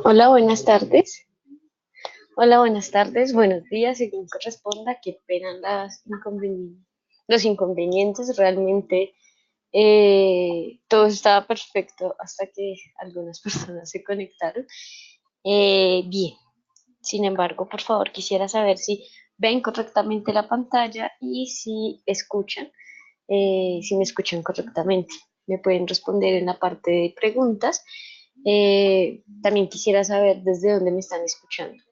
Hola, buenas tardes. Hola, buenas tardes. Buenos días, según corresponda. Qué pena los inconvenientes. Realmente todo estaba perfecto hasta que algunas personas se conectaron. Bien, sin embargo, por favor, quisiera saber si ven correctamente la pantalla y si me escuchan correctamente. Me pueden responder en la parte de preguntas. También quisiera saber desde dónde me están escuchando.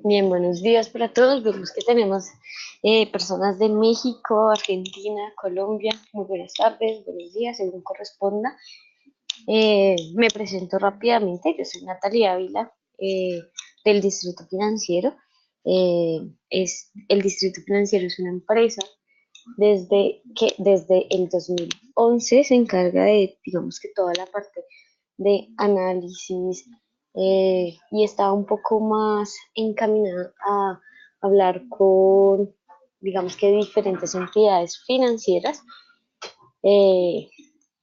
Bien, buenos días para todos. Vemos que tenemos personas de México, Argentina, Colombia. Muy buenas tardes, buenos días, según corresponda. Me presento rápidamente. Yo soy Natalia Ávila, del Distrito Financiero. El Distrito Financiero es una empresa desde el 2011 se encarga de, digamos que toda la parte de análisis, y está un poco más encaminada a hablar con, digamos que diferentes entidades financieras, eh,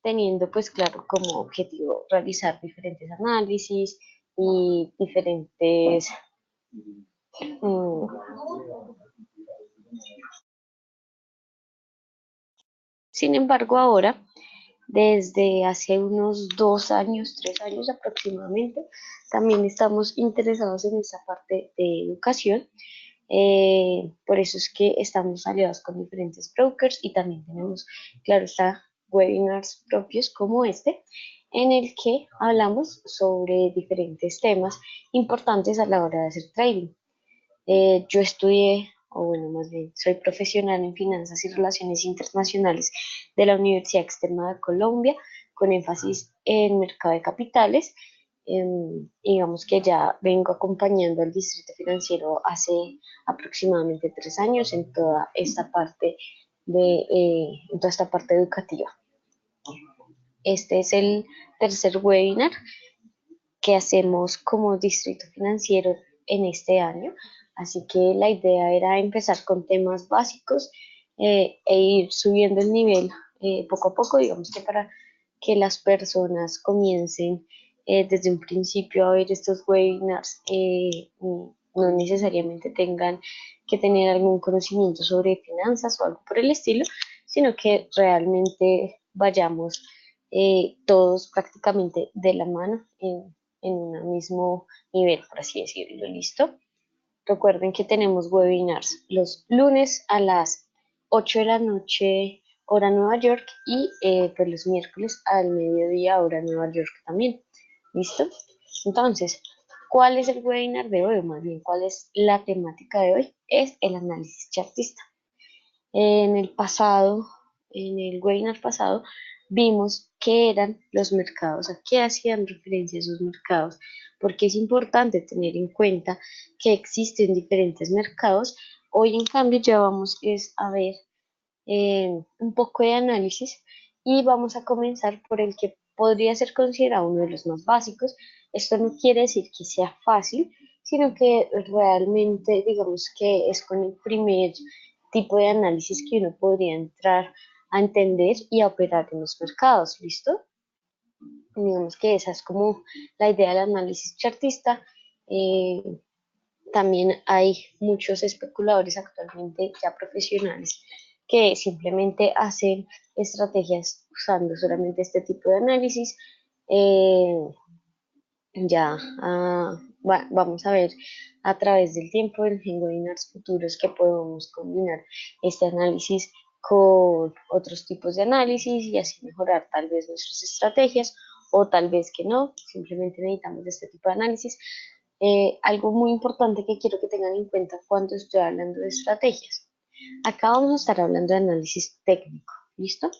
teniendo pues claro como objetivo realizar diferentes análisis y diferentes mm, sin embargo, ahora, desde hace unos 2 años, 3 años aproximadamente, también estamos interesados en esta parte de educación. Por eso es que estamos aliados con diferentes brokers y también tenemos, claro está, webinars propios como este, en el que hablamos sobre diferentes temas importantes a la hora de hacer trading. Yo estudié, o bueno, más bien, soy profesional en finanzas y relaciones internacionales de la Universidad Externa de Colombia, con énfasis en mercado de capitales. Digamos que ya vengo acompañando al Distrito Financiero hace aproximadamente 3 años en toda esta parte educativa. Este es el tercer webinar que hacemos como Distrito Financiero en este año. Así que la idea era empezar con temas básicos, e ir subiendo el nivel poco a poco, digamos que para que las personas comiencen desde un principio a ver estos webinars, no necesariamente tengan que tener algún conocimiento sobre finanzas o algo por el estilo, sino que realmente vayamos todos prácticamente de la mano en un mismo nivel, por así decirlo. ¿Listo? Recuerden que tenemos webinars los lunes a las 8 de la noche, hora Nueva York, y pues los miércoles al mediodía, hora Nueva York también. ¿Listo? Entonces, ¿cuál es el webinar de hoy? O más bien, ¿cuál es la temática de hoy? Es el análisis chartista. En el pasado, en el webinar pasado, vimos qué eran los mercados, a qué hacían referencia esos mercados, porque es importante tener en cuenta que existen diferentes mercados. Hoy, en cambio, ya vamos es a ver un poco de análisis y vamos a comenzar por el que podría ser considerado uno de los más básicos. Esto no quiere decir que sea fácil, sino que realmente digamos que es con el primer tipo de análisis que uno podría entrar a entender y a operar en los mercados. ¿Listo? Digamos que esa es como la idea del análisis chartista. Eh, También hay muchos especuladores actualmente ya profesionales que simplemente hacen estrategias usando solamente este tipo de análisis. Ya vamos a ver a través del tiempo en webinars futuros que podemos combinar este análisis con otros tipos de análisis y así mejorar tal vez nuestras estrategias o tal vez que no, simplemente necesitamos de este tipo de análisis. Algo muy importante que quiero que tengan en cuenta cuando estoy hablando de estrategias. Acá vamos a estar hablando de análisis técnico, ¿listo?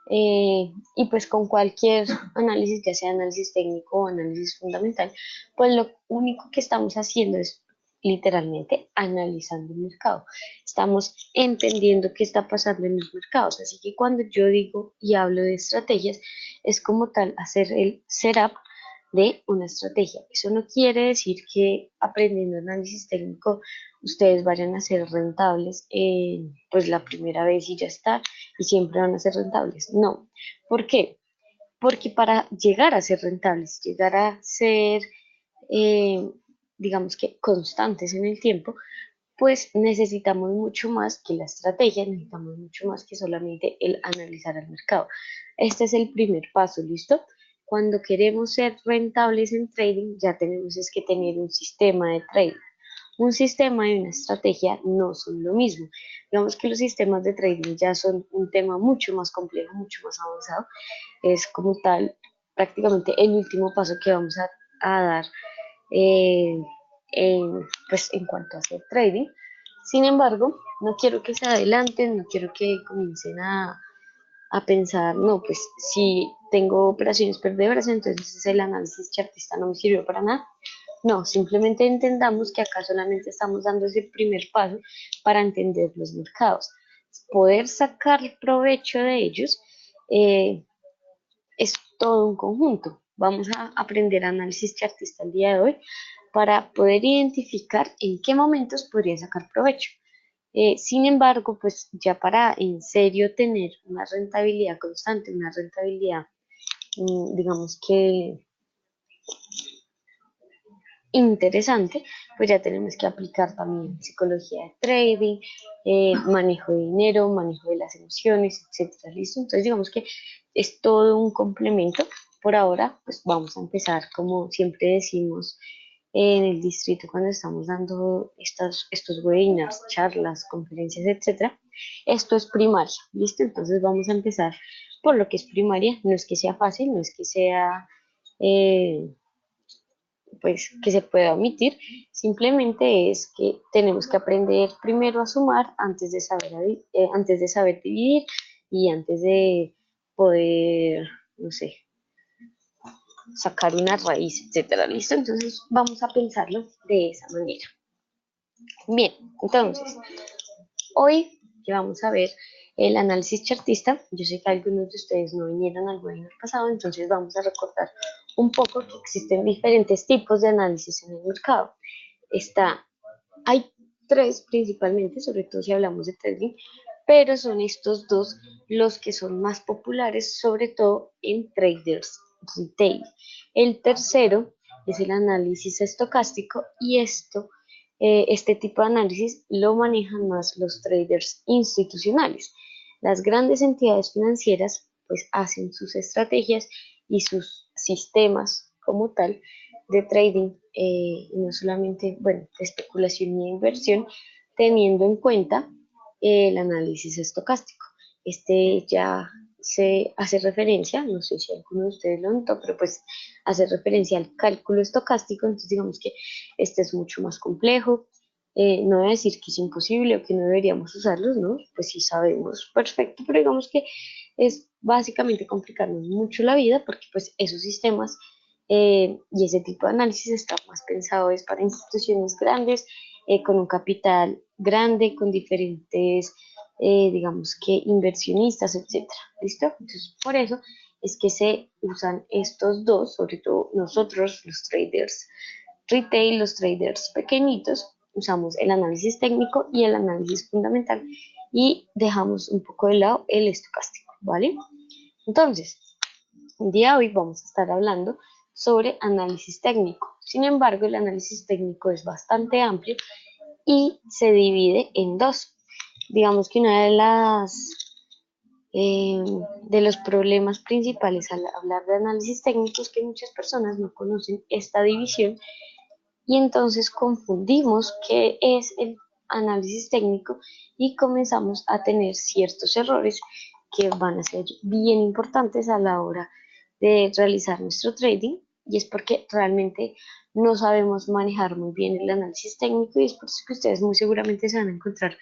Y pues con cualquier análisis, ya sea análisis técnico o análisis fundamental, pues lo único que estamos haciendo es literalmente analizando el mercado. Estamos entendiendo qué está pasando en los mercados. Así que cuando yo digo y hablo de estrategias, es como tal hacer el setup de una estrategia. Eso no quiere decir que aprendiendo análisis técnico ustedes vayan a ser rentables pues la primera vez y ya está, y siempre van a ser rentables. No. ¿Por qué? Porque para llegar a ser rentables, llegar a ser, eh, digamos que constantes en el tiempo, pues necesitamos mucho más que la estrategia, necesitamos mucho más que solamente el analizar el mercado. Este es el primer paso, ¿listo? Cuando queremos ser rentables en trading, ya tenemos es que tener un sistema de trading. Un sistema y una estrategia no son lo mismo. Digamos que los sistemas de trading ya son un tema mucho más complejo, mucho más avanzado. Es como tal prácticamente el último paso que vamos a dar eh, pues en cuanto a hacer trading. Sin embargo, no quiero que se adelanten, no quiero que comiencen a pensar, no, pues si tengo operaciones perdedoras, entonces el análisis chartista no me sirvió para nada. No, simplemente entendamos que acá solamente estamos dando ese primer paso para entender los mercados. Poder sacar provecho de ellos eh, es todo un conjunto. Vamos a aprender análisis chartista el día de hoy para poder identificar en qué momentos podría sacar provecho. Sin embargo, pues ya para en serio tener una rentabilidad constante, una rentabilidad, digamos que interesante, pues ya tenemos que aplicar también psicología de trading, manejo de dinero, manejo de las emociones, etcétera, ¿listo? Entonces digamos que es todo un complemento. Por ahora, pues vamos a empezar, como siempre decimos en el distrito cuando estamos dando estos webinars, charlas, conferencias, etcétera. Esto es primaria, ¿listo? Entonces vamos a empezar por lo que es primaria. No es que sea fácil, no es que sea... eh, pues que se pueda omitir, simplemente es que tenemos que aprender primero a sumar antes de saber dividir y antes de poder, no sé, sacar una raíz, etcétera, ¿listo? Entonces vamos a pensarlo de esa manera. Bien, entonces, hoy que vamos a ver el análisis chartista, yo sé que algunos de ustedes no vinieron al webinar pasado, entonces vamos a recordar un poco que existen diferentes tipos de análisis en el mercado. Está, hay tres principalmente, sobre todo si hablamos de trading, pero son estos dos los que son más populares, sobre todo en traders retail. El tercero es el análisis estocástico y este tipo de análisis lo manejan más los traders institucionales. Las grandes entidades financieras pues hacen sus estrategias y sus sistemas como tal de trading, y no solamente, bueno, de especulación y de inversión, teniendo en cuenta el análisis estocástico. Este ya se hace referencia, no sé si alguno de ustedes lo notó, pero pues hace referencia al cálculo estocástico, entonces digamos que este es mucho más complejo. No voy a decir que es imposible o que no deberíamos usarlos, ¿no? Pues sí sabemos perfecto, pero digamos que es básicamente complicarnos mucho la vida porque pues esos sistemas y ese tipo de análisis está más pensado es para instituciones grandes, con un capital grande, con diferentes, digamos que inversionistas, etcétera. ¿Listo? Entonces, por eso es que se usan estos dos, sobre todo nosotros, los traders retail, los traders pequeñitos, usamos el análisis técnico y el análisis fundamental y dejamos un poco de lado el estocástico, ¿vale? Entonces, el día de hoy vamos a estar hablando sobre análisis técnico. Sin embargo, el análisis técnico es bastante amplio y se divide en dos. Digamos que una de eh, de los problemas principales al hablar de análisis técnico es que muchas personas no conocen esta división y entonces confundimos qué es el análisis técnico y comenzamos a tener ciertos errores que van a ser bien importantes a la hora de realizar nuestro trading, y es porque realmente no sabemos manejar muy bien el análisis técnico, y es por eso que ustedes muy seguramente se van a encontrar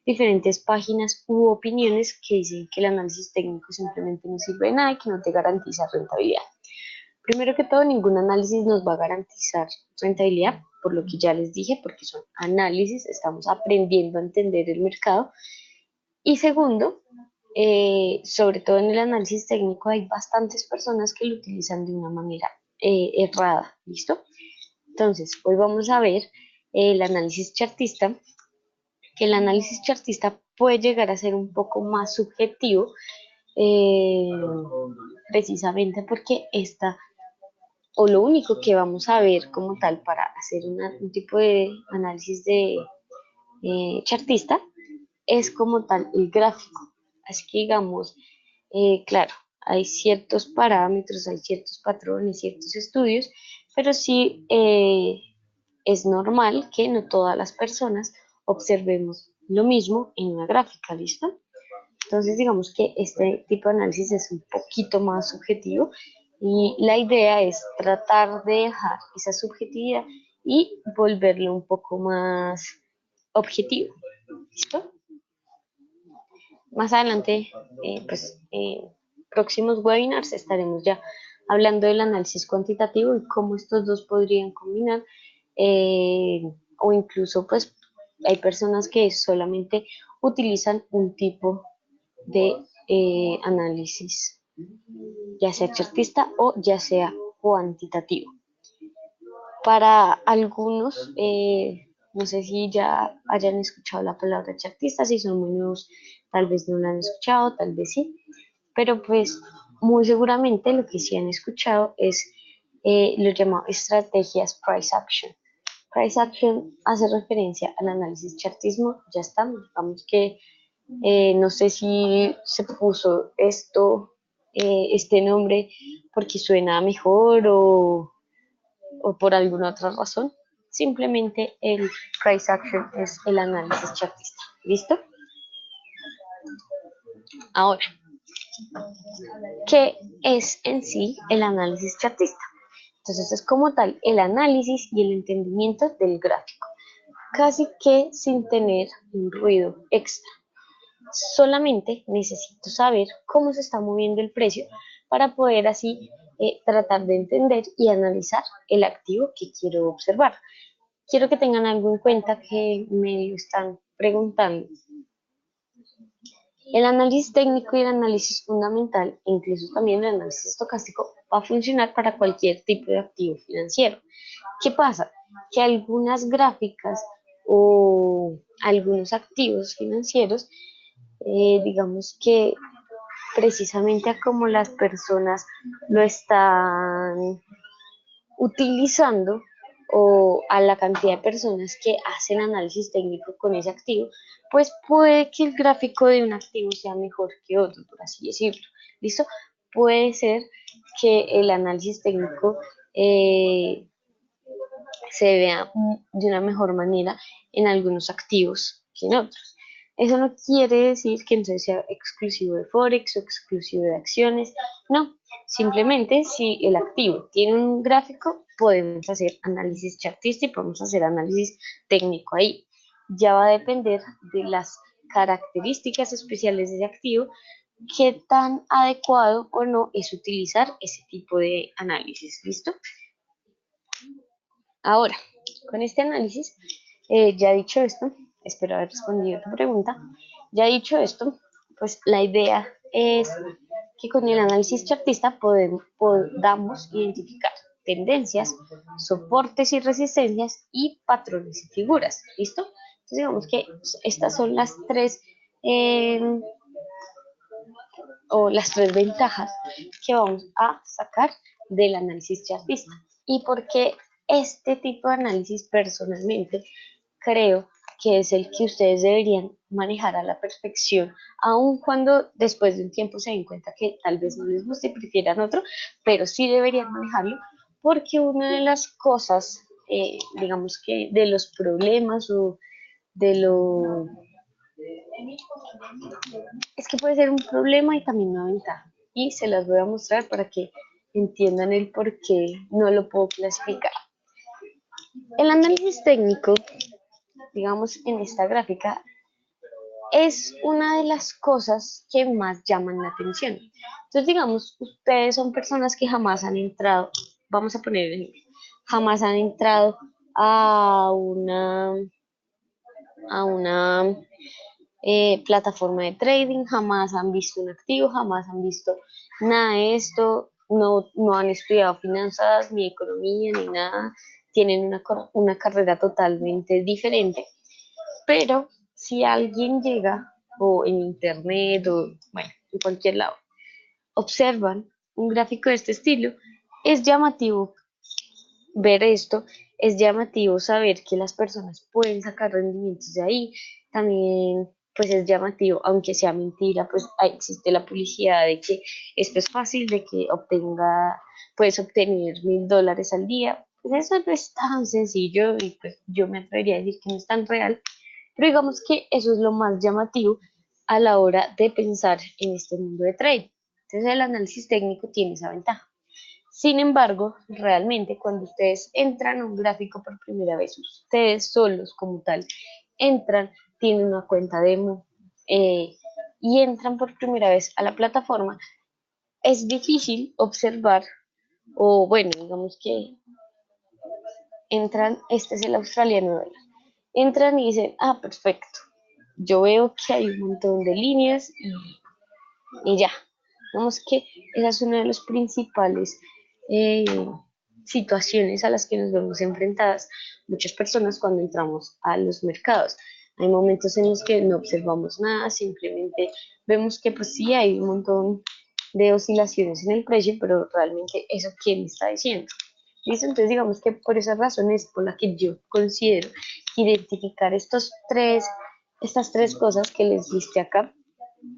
diferentes páginas u opiniones que dicen que el análisis técnico simplemente no sirve de nada y que no te garantiza rentabilidad. Primero que todo, ningún análisis nos va a garantizar rentabilidad, por lo que ya les dije, porque son análisis, estamos aprendiendo a entender el mercado. Y segundo, sobre todo en el análisis técnico, hay bastantes personas que lo utilizan de una manera errada, ¿listo? Entonces, hoy vamos a ver el análisis chartista, que el análisis chartista puede llegar a ser un poco más subjetivo, eh, precisamente porque esta o lo único que vamos a ver como tal para hacer un tipo de análisis de chartista es como tal el gráfico. Así que digamos, claro, hay ciertos parámetros, hay ciertos patrones, ciertos estudios, pero sí es normal que no todas las personas observemos lo mismo en una gráfica, ¿listo? Entonces, digamos que este tipo de análisis es un poquito más subjetivo y la idea es tratar de dejar esa subjetividad y volverlo un poco más objetivo. ¿Listo? Más adelante, próximos webinars estaremos ya hablando del análisis cuantitativo y cómo estos dos podrían combinar, eh, o incluso pues hay personas que solamente utilizan un tipo de análisis, ya sea chartista o ya sea cuantitativo. Para algunos, no sé si ya hayan escuchado la palabra chartista, si son muy nuevos, tal vez no la han escuchado, tal vez sí, pero pues muy seguramente lo que sí han escuchado es lo llamado estrategias price action. Price action hace referencia al análisis chartismo, ya está, digamos que no sé si se puso este nombre porque suena mejor o por alguna otra razón. Simplemente el price action es el análisis chartista. ¿Listo? Ahora, ¿qué es en sí el análisis chartista? Entonces es como tal el análisis y el entendimiento del gráfico, casi que sin tener un ruido extra. Solamente necesito saber cómo se está moviendo el precio para poder así tratar de entender y analizar el activo que quiero observar. Quiero que tengan algo en cuenta que me lo están preguntando. El análisis técnico y el análisis fundamental, incluso también el análisis estocástico, va a funcionar para cualquier tipo de activo financiero. ¿Qué pasa? Que algunas gráficas o algunos activos financieros, digamos que precisamente a como las personas lo están utilizando o a la cantidad de personas que hacen análisis técnico con ese activo, pues puede que el gráfico de un activo sea mejor que otro, por así decirlo. ¿Listo? Puede ser que el análisis técnico eh, se vea de una mejor manera en algunos activos que en otros. Eso no quiere decir que entonces sea exclusivo de Forex o exclusivo de acciones, no, simplemente si el activo tiene un gráfico, podemos hacer análisis chartista y podemos hacer análisis técnico ahí. Ya va a depender de las características especiales de ese activo, qué tan adecuado o no es utilizar ese tipo de análisis, ¿listo? Ahora, con este análisis, ya dicho esto, espero haber respondido tu pregunta, ya dicho esto, pues la idea es que con el análisis chartista podamos identificar tendencias, soportes y resistencias y patrones y figuras, ¿listo? Entonces digamos que estas son las tres las tres ventajas que vamos a sacar del análisis chartista. Y porque este tipo de análisis personalmente creo que es el que ustedes deberían manejar a la perfección, aun cuando después de un tiempo se den cuenta que tal vez no les guste y prefieran otro, pero sí deberían manejarlo porque una de las cosas digamos que de los problemas o de lo... Es que puede ser un problema y también una ventaja. Y se las voy a mostrar para que entiendan el por qué no lo puedo clasificar. El análisis técnico, digamos en esta gráfica, es una de las cosas que más llaman la atención. Entonces, digamos, ustedes son personas que jamás han entrado, vamos a poner el ejemplo, jamás han entrado a una plataforma de trading, jamás han visto un activo, jamás han visto nada de esto, no han estudiado finanzas, ni economía, ni nada, tienen una carrera totalmente diferente, pero si alguien llega, o en internet, o bueno, en cualquier lado, observan un gráfico de este estilo, es llamativo ver esto, es llamativo saber que las personas pueden sacar rendimientos de ahí, también pues es llamativo, aunque sea mentira, pues existe la publicidad de que esto es fácil, de que puedes obtener $1000 al día, pues eso no es tan sencillo y pues yo me atrevería a decir que no es tan real, pero digamos que eso es lo más llamativo a la hora de pensar en este mundo de trading. Entonces el análisis técnico tiene esa ventaja. Sin embargo, realmente cuando ustedes entran a un gráfico por primera vez, ustedes solos como tal, entran, tienen una cuenta demo y entran por primera vez a la plataforma, es difícil observar, o bueno, digamos que entran, este es el australiano dólar, entran y dicen, ah, perfecto, yo veo que hay un montón de líneas y ya. Digamos que esa es una de las principales eh, situaciones a las que nos vemos enfrentadas muchas personas cuando entramos a los mercados. Hay momentos en los que no observamos nada, simplemente vemos que pues sí hay un montón de oscilaciones en el precio, pero realmente eso quién está diciendo. ¿Listo? Entonces digamos que por esas razones por las que yo considero identificar estas tres cosas que les diste acá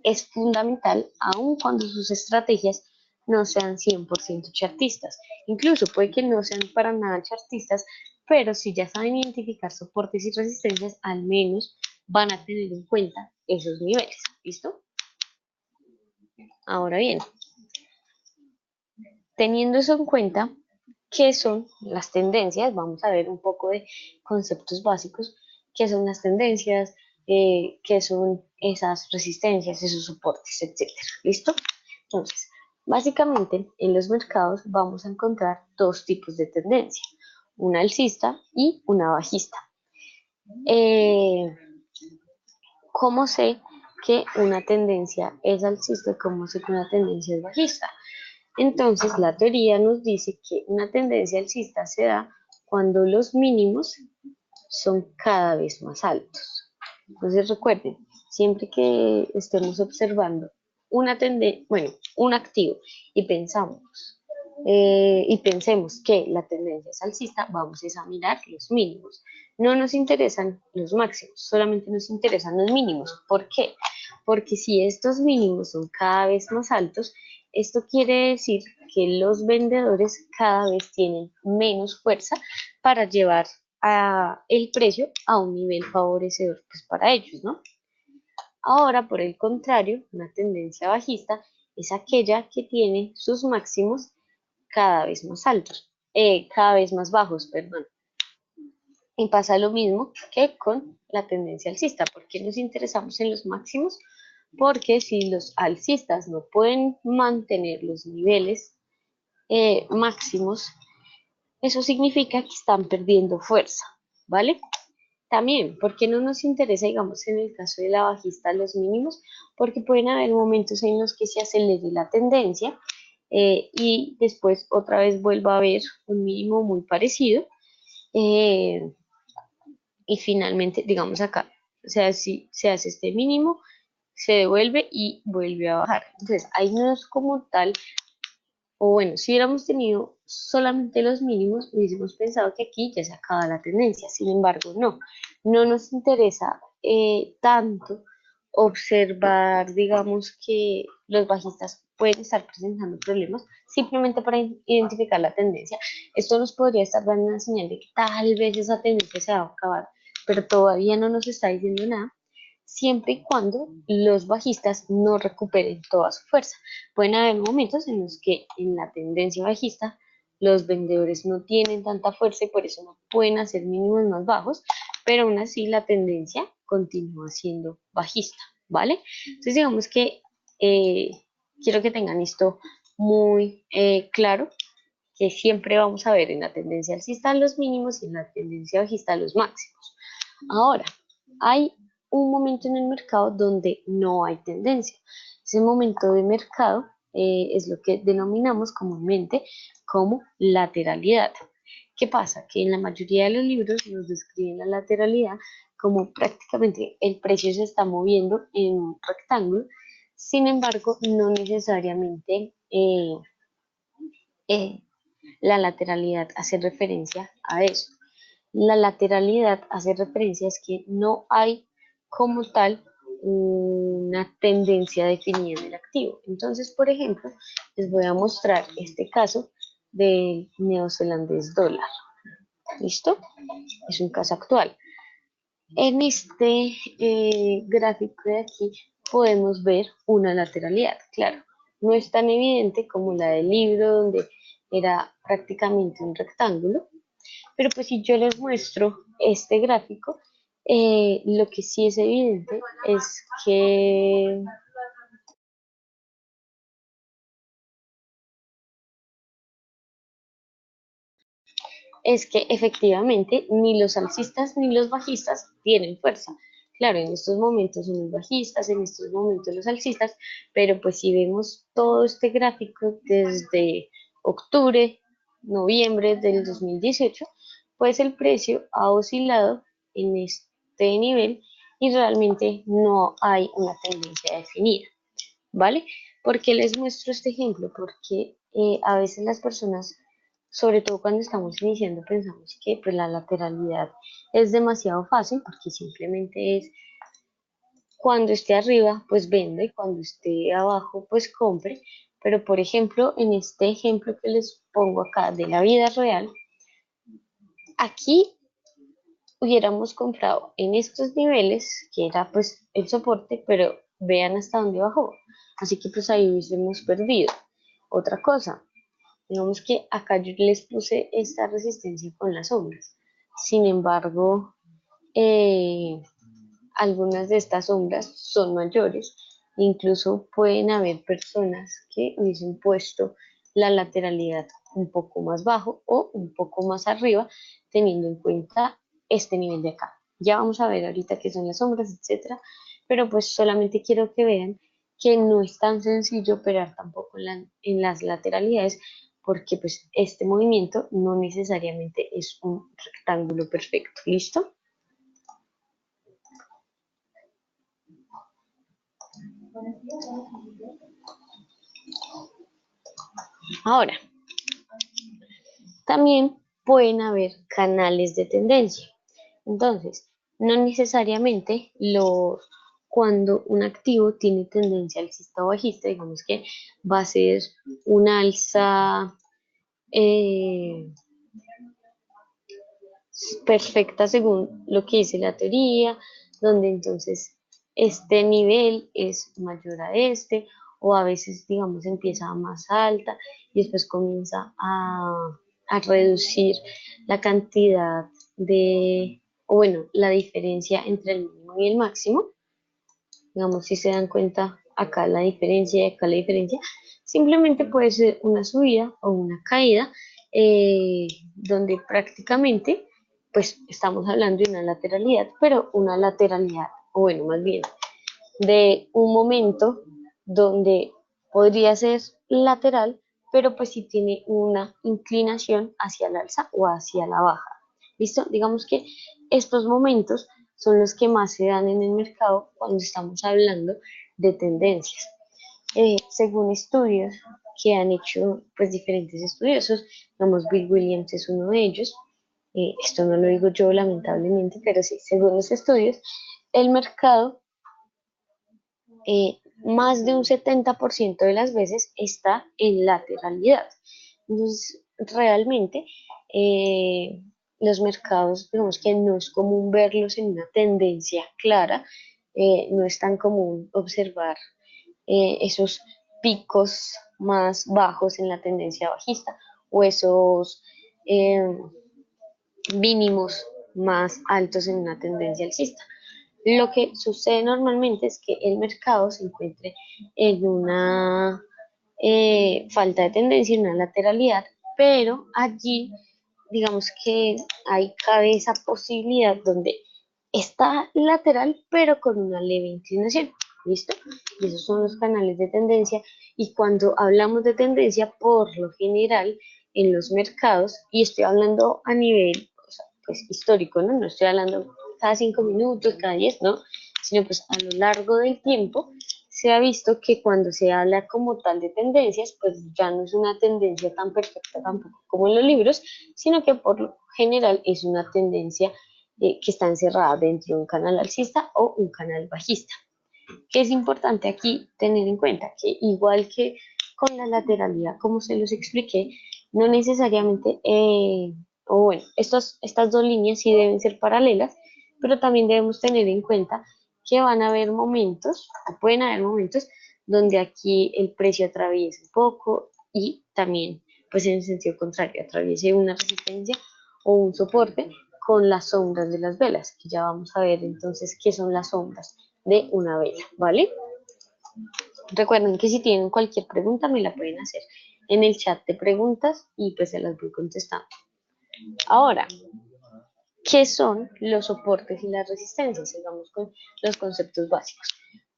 es fundamental aun cuando sus estrategias no sean 100% chartistas. Incluso puede que no sean para nada chartistas, pero si ya saben identificar soportes y resistencias, al menos van a tener en cuenta esos niveles. ¿Listo? Ahora bien, teniendo eso en cuenta, ¿qué son las tendencias? Vamos a ver un poco de conceptos básicos. ¿Qué son las tendencias? ¿Qué son esas resistencias, esos soportes, etcétera? ¿Listo? Entonces, básicamente en los mercados vamos a encontrar dos tipos de tendencia, una alcista y una bajista. Eh, ¿Cómo sé que una tendencia es alcista y cómo sé que una tendencia es bajista? Entonces, la teoría nos dice que una tendencia alcista se da cuando los mínimos son cada vez más altos. Entonces, recuerden, siempre que estemos observando una tendencia, bueno, un activo y pensemos que la tendencia es alcista, vamos a mirar los mínimos. No nos interesan los máximos, solamente nos interesan los mínimos. ¿Por qué? Porque si estos mínimos son cada vez más altos, esto quiere decir que los vendedores cada vez tienen menos fuerza para llevar el precio a un nivel favorecedor pues, para ellos, ¿no? Ahora, por el contrario, una tendencia bajista es aquella que tiene sus máximos cada vez más altos, cada vez más bajos, perdón. Y pasa lo mismo que con la tendencia alcista. ¿Por qué nos interesamos en los máximos? Porque si los alcistas no pueden mantener los niveles máximos, eso significa que están perdiendo fuerza, ¿vale? También, ¿por qué no nos interesa, digamos, en el caso de la bajista, los mínimos? Porque pueden haber momentos en los que se acelere la tendencia y después otra vez vuelva a haber un mínimo muy parecido eh, y finalmente, digamos acá, o sea, si se hace este mínimo, se devuelve y vuelve a bajar. Entonces, ahí no es como tal, o bueno, si hubiéramos tenido solamente los mínimos, hubiésemos pensado que aquí ya se acaba la tendencia. Sin embargo, no nos interesa tanto observar, digamos, que los bajistas pueden estar presentando problemas simplemente para identificar la tendencia. Esto nos podría estar dando una señal de que tal vez esa tendencia se va a acabar, pero todavía no nos está diciendo nada, siempre y cuando los bajistas no recuperen toda su fuerza. Pueden haber momentos en los que en la tendencia bajista los vendedores no tienen tanta fuerza y por eso no pueden hacer mínimos más bajos, pero aún así la tendencia continúa siendo bajista, ¿vale? Entonces digamos que eh, quiero que tengan esto muy claro, que siempre vamos a ver en la tendencia alcista los mínimos y en la tendencia bajista los máximos. Ahora, hay un momento en el mercado donde no hay tendencia. Ese momento de mercado es lo que denominamos comúnmente como lateralidad. ¿Qué pasa? Que en la mayoría de los libros nos describen la lateralidad como prácticamente el precio se está moviendo en un rectángulo, sin embargo, no necesariamente eh, la lateralidad hace referencia a eso. La lateralidad hace referencia es que no hay como tal una tendencia definida en el activo. Entonces, por ejemplo, les voy a mostrar este caso del neozelandés dólar. ¿Listo? Es un caso actual. En este gráfico de aquí podemos ver una lateralidad, claro. No es tan evidente como la del libro donde era prácticamente un rectángulo, pero pues si yo les muestro este gráfico, lo que sí es que efectivamente ni los alcistas ni los bajistas tienen fuerza. Claro, en estos momentos son los bajistas, en estos momentos los alcistas, pero pues si vemos todo este gráfico desde octubre, noviembre del 2018, pues el precio ha oscilado en este nivel y realmente no hay una tendencia definida, ¿vale? ¿Por qué les muestro este ejemplo? Porque a veces las personas, sobre todo cuando estamos iniciando, pensamos que pues, la lateralidad es demasiado fácil porque simplemente es cuando esté arriba, pues vende, cuando esté abajo, pues compre. Pero por ejemplo, en este ejemplo que les pongo acá de la vida real, aquí hubiéramos comprado en estos niveles, que era pues el soporte, pero vean hasta dónde bajó. Así que pues ahí hubiésemos perdido. Otra cosa, digamos que acá yo les puse esta resistencia con las sombras. Sin embargo, eh, algunas de estas sombras son mayores. Incluso pueden haber personas que hubiesen puesto la lateralidad un poco más bajo o un poco más arriba, teniendo en cuenta este nivel de acá. Ya vamos a ver ahorita qué son las sombras, etcétera, pero pues solamente quiero que vean que no es tan sencillo operar tampoco en las lateralidades, porque pues este movimiento no necesariamente es un rectángulo perfecto. ¿Listo? Ahora, también pueden haber canales de tendencia. Entonces, no necesariamente cuando un activo tiene tendencia alcista o bajista, digamos que va a ser un alza eh, perfecta según lo que dice la teoría, donde entonces este nivel es mayor a este, o a veces, digamos, empieza a más alta y después comienza a reducir la cantidad o bueno, la diferencia entre el mínimo y el máximo. Digamos, si se dan cuenta, acá la diferencia y acá la diferencia, simplemente puede ser una subida o una caída, donde prácticamente, pues estamos hablando de una lateralidad, pero una lateralidad, o bueno, más bien, de un momento donde podría ser lateral, pero pues sí tiene una inclinación hacia el alza o hacia la baja. ¿Listo? Digamos que estos momentos son los que más se dan en el mercado cuando estamos hablando de tendencias. Según estudios que han hecho pues diferentes estudiosos, digamos Bill Williams es uno de ellos, esto no lo digo yo lamentablemente, pero sí, según los estudios, el mercado más de un 70% de las veces está en lateralidad. Entonces, realmente, los mercados, digamos que no es común verlos en una tendencia clara, no es tan común observar esos picos más bajos en la tendencia bajista o esos eh, mínimos más altos en una tendencia alcista. Lo que sucede normalmente es que el mercado se encuentre en una falta de tendencia, en una lateralidad, pero allí digamos que hay cabe esa posibilidad donde está lateral, pero con una leve inclinación. ¿Listo? Y esos son los canales de tendencia. Y cuando hablamos de tendencia, por lo general, en los mercados, y estoy hablando a nivel, o sea, pues histórico, ¿no? No estoy hablando cada 5 minutos, cada 10, ¿no? Sino pues a lo largo del tiempo se ha visto que cuando se habla como tal de tendencias, pues ya no es una tendencia tan perfecta tampoco como en los libros, sino que por lo general es una tendencia que está encerrada dentro de un canal alcista o un canal bajista. ¿Qué es importante aquí tener en cuenta? Que igual que con la lateralidad, como se los expliqué, no necesariamente, o bueno, estas dos líneas sí deben ser paralelas, pero también debemos tener en cuenta que van a haber momentos, o pueden haber momentos, donde aquí el precio atraviesa un poco y también, pues en el sentido contrario, atraviese una resistencia o un soporte con las sombras de las velas, que ya vamos a ver entonces qué son las sombras de una vela, ¿vale? Recuerden que si tienen cualquier pregunta me la pueden hacer en el chat de preguntas y pues se las voy contestando. Ahora, ¿qué son los soportes y las resistencias? Sigamos con los conceptos básicos.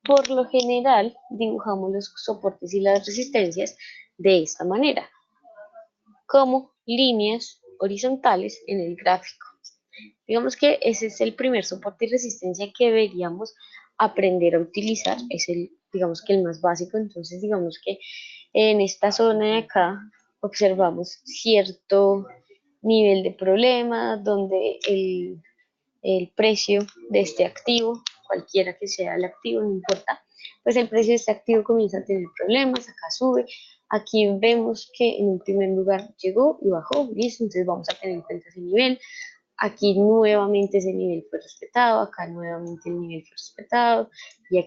Por lo general, dibujamos los soportes y las resistencias de esta manera, como líneas horizontales en el gráfico. Digamos que ese es el primer soporte y resistencia que deberíamos aprender a utilizar. Es el, digamos que el más básico. Entonces, digamos que en esta zona de acá observamos cierto nivel de problema donde el precio de este activo, cualquiera que sea el activo, no importa, pues el precio de este activo comienza a tener problemas, acá sube, aquí vemos que en un primer lugar llegó y bajó, listo, entonces vamos a tener en cuenta ese nivel, aquí nuevamente ese nivel fue respetado, acá nuevamente el nivel fue respetado, y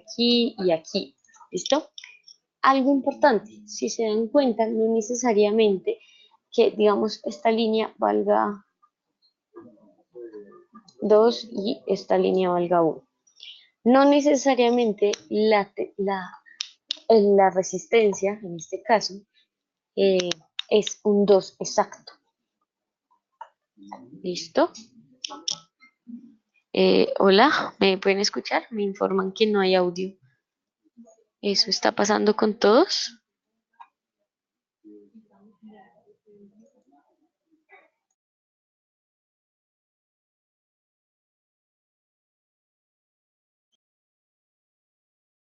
aquí, ¿listo? Algo importante, si se dan cuenta, no necesariamente que, digamos, esta línea valga 2 y esta línea valga 1. No necesariamente la resistencia, en este caso, eh, es un 2 exacto. ¿Listo? Hola, ¿me pueden escuchar? Me informan que no hay audio. ¿Eso está pasando con todos?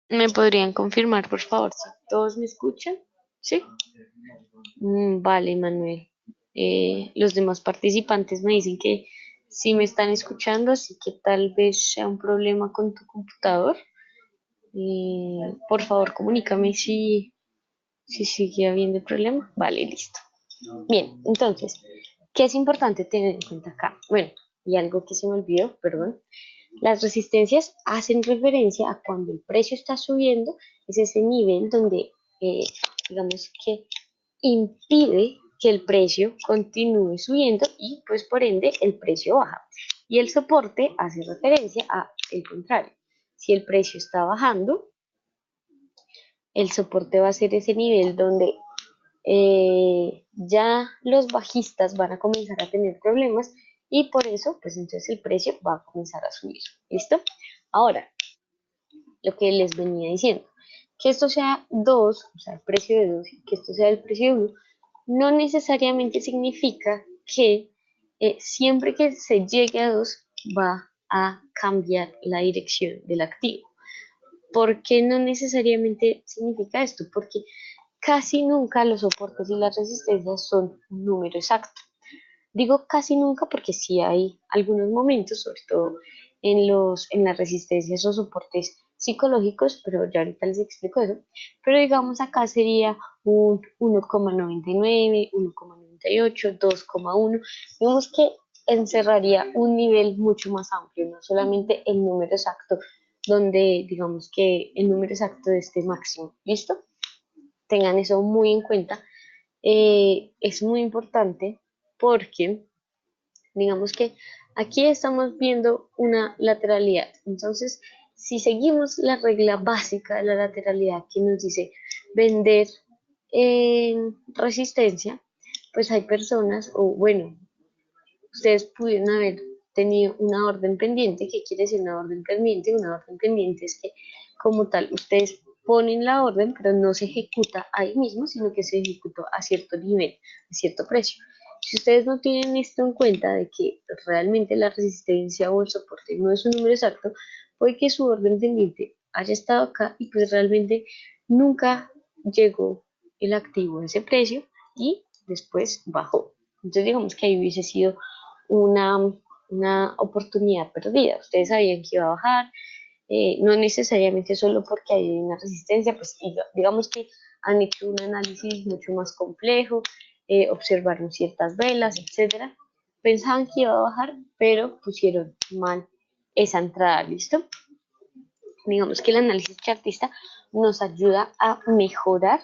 ¿Me podrían confirmar, por favor, si todos me escuchan? ¿Sí? Vale, Manuel. Los demás participantes me dicen que sí me están escuchando, así que tal vez sea un problema con tu computador. Por favor, comunícame si sigue habiendo problema. Vale, listo. Bien, entonces, ¿qué es importante tener en cuenta acá? Bueno, y algo que se me olvidó, perdón. Las resistencias hacen referencia a cuando el precio está subiendo, es ese nivel donde, eh, digamos que impide que el precio continúe subiendo y pues por ende el precio baja. Y el soporte hace referencia a el contrario. Si el precio está bajando, el soporte va a ser ese nivel donde ya los bajistas van a comenzar a tener problemas y por eso, pues entonces el precio va a comenzar a subir. ¿Listo? Ahora, lo que les venía diciendo, que esto sea 2, o sea, el precio de 2, que esto sea el precio de 1, no necesariamente significa que siempre que se llegue a 2 va a cambiar la dirección del activo. ¿Por qué no necesariamente significa esto? Porque casi nunca los soportes y las resistencias son un número exacto. Digo casi nunca porque sí hay algunos momentos, sobre todo en las resistencias o soportes psicológicos, pero ya ahorita les explico eso. Pero digamos acá sería un 1,99, 1,98, 2,1. Digamos que encerraría un nivel mucho más amplio, no solamente el número exacto, donde digamos que el número exacto de este máximo. ¿Listo? Tengan eso muy en cuenta. Es muy importante porque digamos que aquí estamos viendo una lateralidad. Entonces, si seguimos la regla básica de la lateralidad que nos dice vender en resistencia, pues hay personas, o bueno, ustedes pudieron haber tenido una orden pendiente. ¿Qué quiere decir una orden pendiente? Una orden pendiente es que como tal ustedes ponen la orden, pero no se ejecuta ahí mismo, sino que se ejecutó a cierto nivel, a cierto precio. Si ustedes no tienen esto en cuenta de que realmente la resistencia o el soporte no es un número exacto, puede que su orden pendiente haya estado acá y pues realmente nunca llegó el activo a ese precio y después bajó. Entonces digamos que ahí hubiese sido una, una oportunidad perdida. Ustedes sabían que iba a bajar, no necesariamente solo porque hay una resistencia, pues digamos que han hecho un análisis mucho más complejo, observaron ciertas velas, etcétera. Pensaban que iba a bajar, pero pusieron mal esa entrada, ¿listo? Digamos que el análisis chartista nos ayuda a mejorar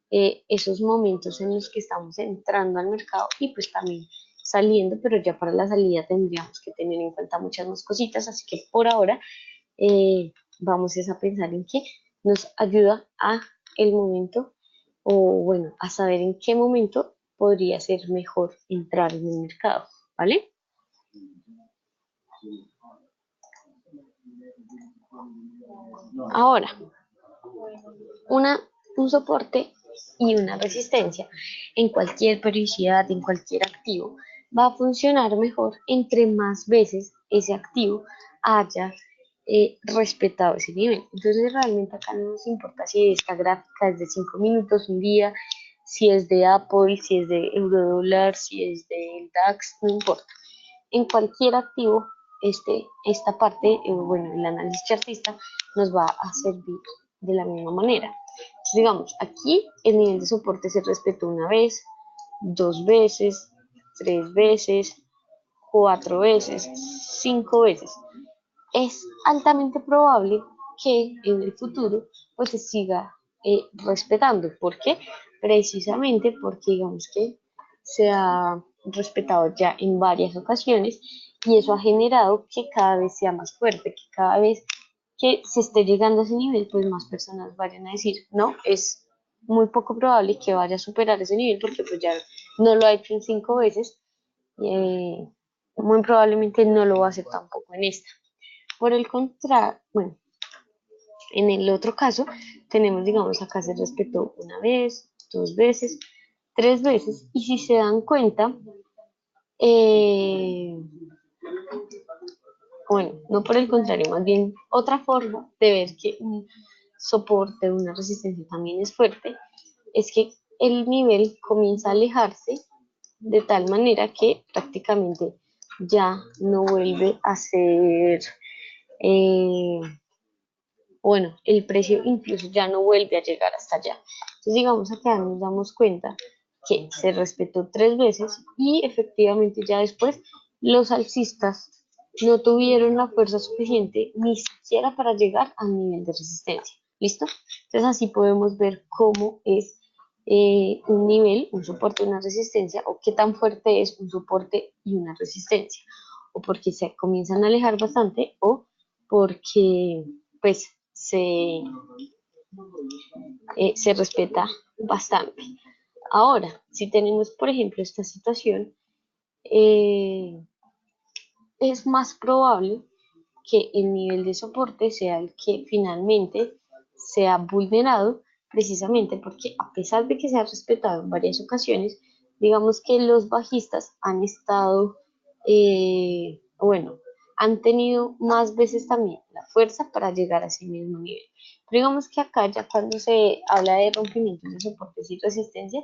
esos momentos en los que estamos entrando al mercado y pues también saliendo, pero ya para la salida tendríamos que tener en cuenta muchas más cositas, así que por ahora vamos a pensar en que nos ayuda a el momento o bueno, a saber en qué momento podría ser mejor entrar en el mercado, ¿vale? Ahora, una, un soporte y una resistencia en cualquier periodicidad, en cualquier activo, va a funcionar mejor entre más veces ese activo haya respetado ese nivel. Entonces realmente acá no nos importa si esta gráfica es de 5 minutos, un día, si es de Apple, si es de Eurodólar, si es del DAX, no importa. En cualquier activo, esta parte, bueno, el análisis chartista nos va a servir de la misma manera. Entonces, digamos, aquí el nivel de soporte se respetó una vez, dos veces, tres veces, cuatro veces, cinco veces. Es altamente probable que en el futuro pues se siga respetando. ¿Por qué? Precisamente porque digamos que se ha respetado ya en varias ocasiones y eso ha generado que cada vez sea más fuerte, que cada vez que se esté llegando a ese nivel, pues más personas vayan a decir, no, es muy poco probable que vaya a superar ese nivel porque pues ya no lo ha hecho en cinco veces, eh, muy probablemente no lo va a hacer tampoco en esta. Por el contrario, bueno, en el otro caso tenemos, digamos, acá se respetó una vez, dos veces, tres veces, y si se dan cuenta, eh, bueno, no por el contrario, más bien otra forma de ver que un soporte, una resistencia también es fuerte, es que el nivel comienza a alejarse de tal manera que prácticamente ya no vuelve a ser eh, bueno, el precio incluso ya no vuelve a llegar hasta allá. Entonces, digamos, acá nos damos cuenta que se respetó tres veces y efectivamente ya después los alcistas no tuvieron la fuerza suficiente ni siquiera para llegar al nivel de resistencia. ¿Listo? Entonces así podemos ver cómo es un nivel, un soporte, una resistencia, o qué tan fuerte es un soporte y una resistencia, o porque se comienzan a alejar bastante, o porque pues se respeta bastante. Ahora, si tenemos, por ejemplo, esta situación, eh, es más probable que el nivel de soporte sea el que finalmente sea vulnerado, precisamente porque a pesar de que se ha respetado en varias ocasiones, digamos que los bajistas han estado, bueno, han tenido más veces también la fuerza para llegar a ese mismo nivel. Pero digamos que acá ya cuando se habla de rompimientos de soportes y resistencia,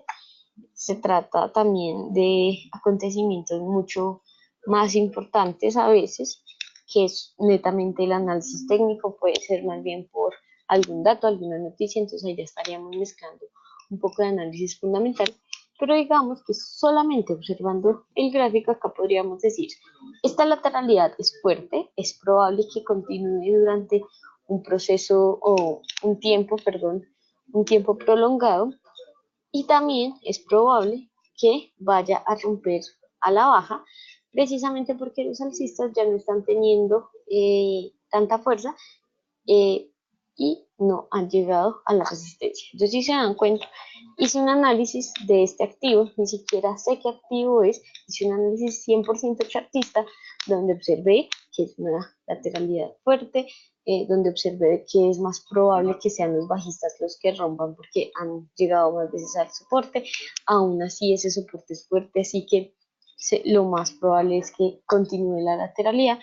se trata también de acontecimientos mucho más importantes a veces que es netamente el análisis técnico, puede ser más bien por algún dato, alguna noticia, entonces ahí ya estaríamos mezclando un poco de análisis fundamental, pero digamos que solamente observando el gráfico acá podríamos decir, esta lateralidad es fuerte, es probable que continúe durante un proceso o un tiempo, perdón, un tiempo prolongado, y también es probable que vaya a romper a la baja, precisamente porque los alcistas ya no están teniendo tanta fuerza eh, y no han llegado a la resistencia. Entonces, si se dan cuenta, hice un análisis de este activo, ni siquiera sé qué activo es, hice un análisis 100% chartista, donde observé que es una lateralidad fuerte, donde observé que es más probable que sean los bajistas los que rompan porque han llegado más veces al soporte, aún así ese soporte es fuerte, así que lo más probable es que continúe la lateralidad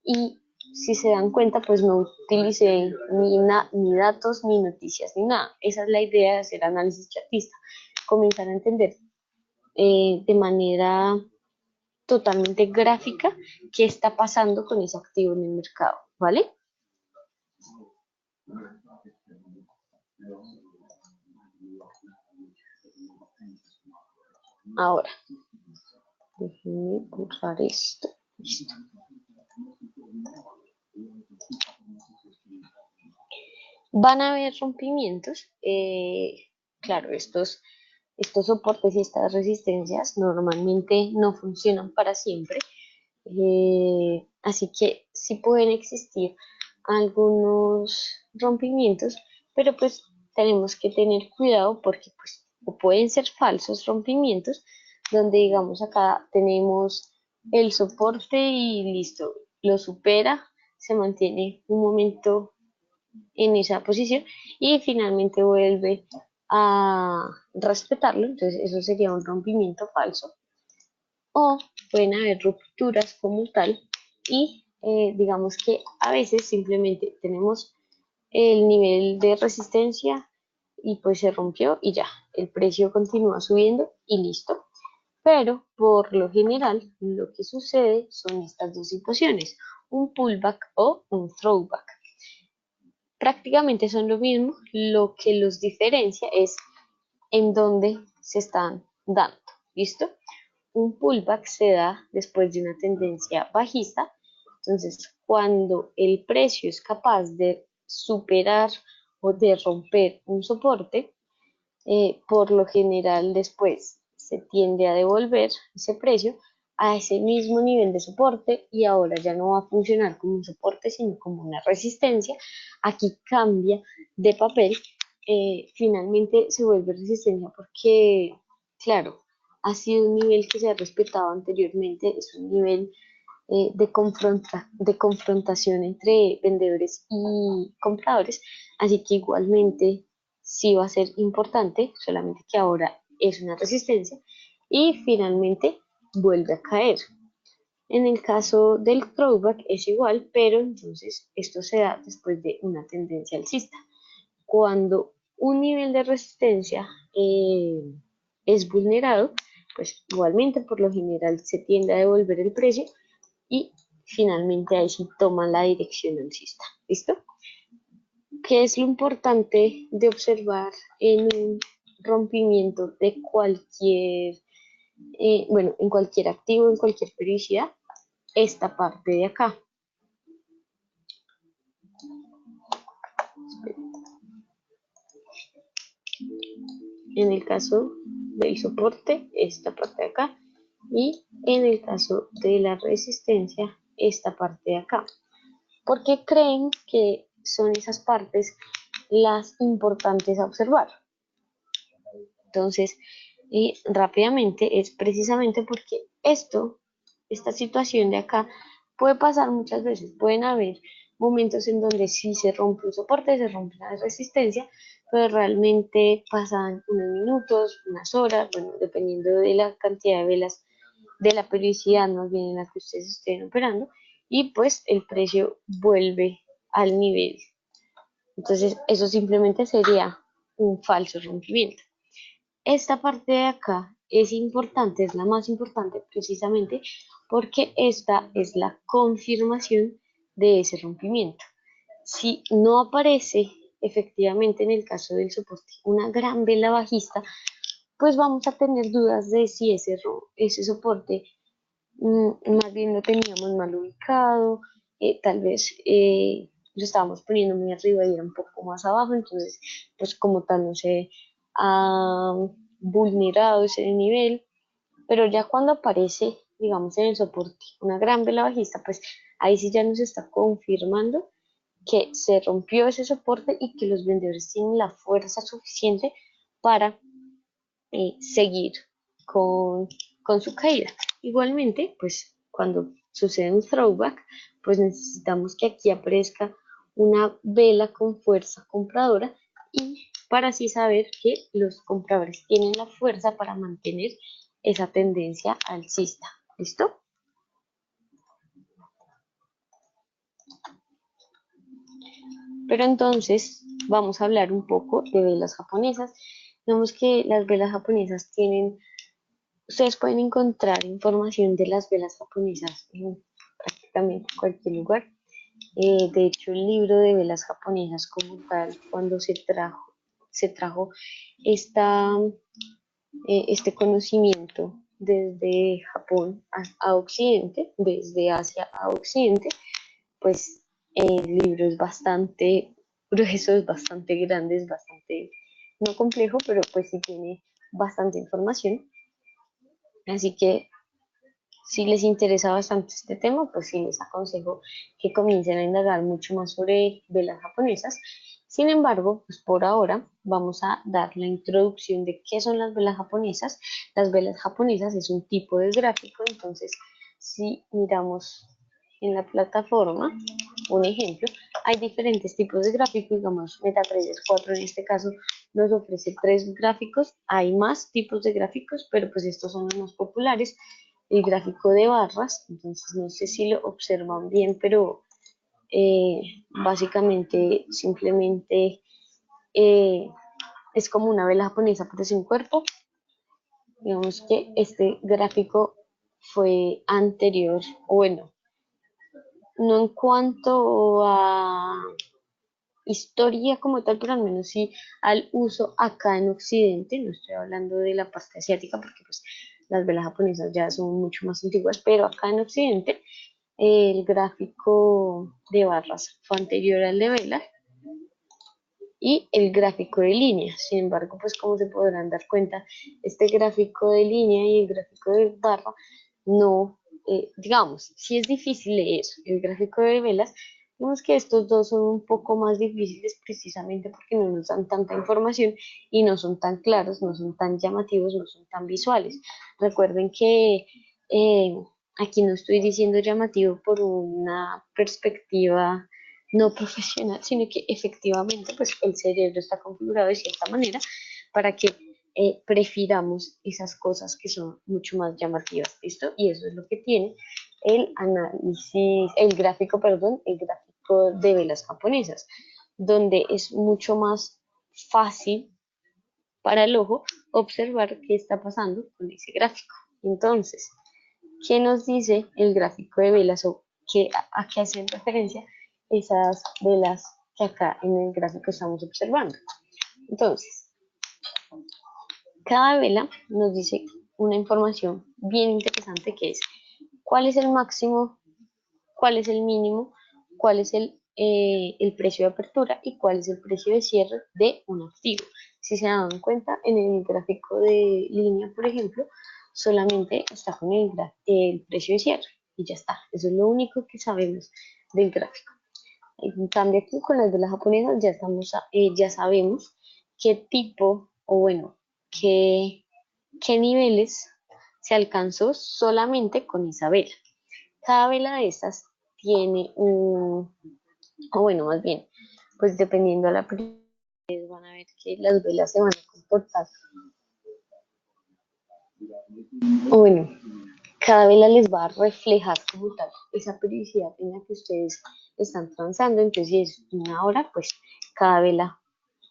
y si se dan cuenta, pues no utilicé ni datos, ni noticias, ni nada. Esa es la idea de hacer análisis chartista, comenzar a entender de manera totalmente gráfica qué está pasando con ese activo en el mercado, ¿vale? Ahora, déjenme borrar esto. Listo. Van a haber rompimientos. Claro, estos soportes y estas resistencias normalmente no funcionan para siempre. Así que sí pueden existir algunos rompimientos, pero pues tenemos que tener cuidado porque pues o pueden ser falsos rompimientos, donde digamos acá tenemos el soporte y listo, lo supera, se mantiene un momento en esa posición y finalmente vuelve a respetarlo, entonces eso sería un rompimiento falso, o pueden haber rupturas como tal y digamos que a veces simplemente tenemos el nivel de resistencia y pues se rompió y ya, el precio continúa subiendo y listo. Pero por lo general lo que sucede son estas dos situaciones, un pullback o un throwback. Prácticamente son lo mismo, lo que los diferencia es en dónde se están dando, ¿listo? Un pullback se da después de una tendencia bajista, entonces cuando el precio es capaz de superar o de romper un soporte, por lo general después se tiende a devolver ese precio a ese mismo nivel de soporte y ahora ya no va a funcionar como un soporte sino como una resistencia. Aquí cambia de papel, finalmente se vuelve resistencia porque, claro, ha sido un nivel que se ha respetado anteriormente, es un nivel de confrontación entre vendedores y compradores, así que igualmente sí va a ser importante, solamente que ahora es una resistencia y finalmente vuelve a caer. En el caso del throwback es igual, pero entonces esto se da después de una tendencia alcista. Cuando un nivel de resistencia es vulnerado, pues igualmente por lo general se tiende a devolver el precio y finalmente ahí sí toman la dirección alcista. ¿Listo? ¿Qué es lo importante de observar en un rompimiento de cualquier, bueno, en cualquier activo, en cualquier periodicidad? Esta parte de acá. En el caso del soporte, esta parte de acá. Y en el caso de la resistencia, esta parte de acá. ¿Por qué creen que son esas partes las importantes a observar? Entonces, y rápidamente es precisamente porque esta situación de acá puede pasar muchas veces. Pueden haber momentos en donde sí se rompe un soporte, se rompe la resistencia, pero realmente pasan unos minutos, unas horas, bueno, dependiendo de la cantidad de velas, de la periodicidad más bien en la que ustedes estén operando, y pues el precio vuelve al nivel. Entonces, eso simplemente sería un falso rompimiento. Esta parte de acá es importante, es la más importante precisamente porque esta es la confirmación de ese rompimiento. Si no aparece efectivamente en el caso del soporte una gran vela bajista, pues vamos a tener dudas de si ese soporte más bien lo teníamos mal ubicado, tal vez lo estábamos poniendo muy arriba y era un poco más abajo, entonces pues como tal no se ha vulnerado ese nivel, pero ya cuando aparece, digamos, en el soporte una gran vela bajista, pues ahí sí ya nos está confirmando que se rompió ese soporte y que los vendedores tienen la fuerza suficiente para seguir con, con su caída. Igualmente, pues cuando sucede un throwback, pues necesitamos que aquí aparezca una vela con fuerza compradora y para así saber que los compradores tienen la fuerza para mantener esa tendencia alcista. ¿Listo? Pero entonces vamos a hablar un poco de velas japonesas. Vemos que las velas japonesas tienen, ustedes pueden encontrar información de las velas japonesas en prácticamente cualquier lugar. De hecho, el libro de velas japonesas como tal, cuando se trajo esta, este conocimiento desde Japón a Occidente, desde Asia a Occidente, pues el libro es bastante grueso, es bastante grande, es bastante, no complejo, pero pues sí tiene bastante información. Así que si les interesa bastante este tema, pues sí les aconsejo que comiencen a indagar mucho más sobre velas japonesas. Sin embargo, pues por ahora vamos a dar la introducción de qué son las velas japonesas. Las velas japonesas es un tipo de gráfico, entonces si miramos en la plataforma, un ejemplo, hay diferentes tipos de gráficos, digamos MetaTrader 4 en este caso nos ofrece tres gráficos, hay más tipos de gráficos, pero pues estos son los más populares. El gráfico de barras, entonces no sé si lo observan bien, pero básicamente simplemente eh, es como una vela japonesa pero sin cuerpo. Digamos que este gráfico fue anterior, o bueno, no en cuanto a historia como tal, pero al menos sí al uso acá en Occidente, no estoy hablando de la parte asiática porque pues las velas japonesas ya son mucho más antiguas, pero acá en Occidente el gráfico de barras fue anterior al de velas y el gráfico de líneas. Sin embargo, pues como se podrán dar cuenta, este gráfico de línea y el gráfico de barra no, digamos, si es difícil leer el gráfico de velas, vemos que estos dos son un poco más difíciles precisamente porque no nos dan tanta información y no son tan claros, no son tan llamativos, no son tan visuales. Recuerden que eh, aquí no estoy diciendo llamativo por una perspectiva no profesional, sino que efectivamente pues el cerebro está configurado de cierta manera para que prefiramos esas cosas que son mucho más llamativas, ¿listo? Y eso es lo que tiene el análisis, el gráfico, perdón, el gráfico de velas japonesas, donde es mucho más fácil para el ojo observar qué está pasando con ese gráfico. Entonces, ¿qué nos dice el gráfico de velas o a qué hacen referencia esas velas que acá en el gráfico estamos observando? Entonces, cada vela nos dice una información bien interesante que es cuál es el máximo, cuál es el mínimo, cuál es el precio de apertura y cuál es el precio de cierre de un activo. Si se dan cuenta, en el gráfico de línea, por ejemplo, solamente está con el precio de cierre y ya está. Eso es lo único que sabemos del gráfico. En cambio aquí con las velas japonesas ya, ya sabemos qué tipo o bueno, qué, qué niveles se alcanzó solamente con esa vela. Cada vela de estas tiene un, o bueno, más bien, pues dependiendo de la prioridad, van a ver que las velas se van a comportar. O bueno, cada vela les va a reflejar como tal esa periodicidad en la que ustedes están transando. Entonces, si es una hora, pues cada vela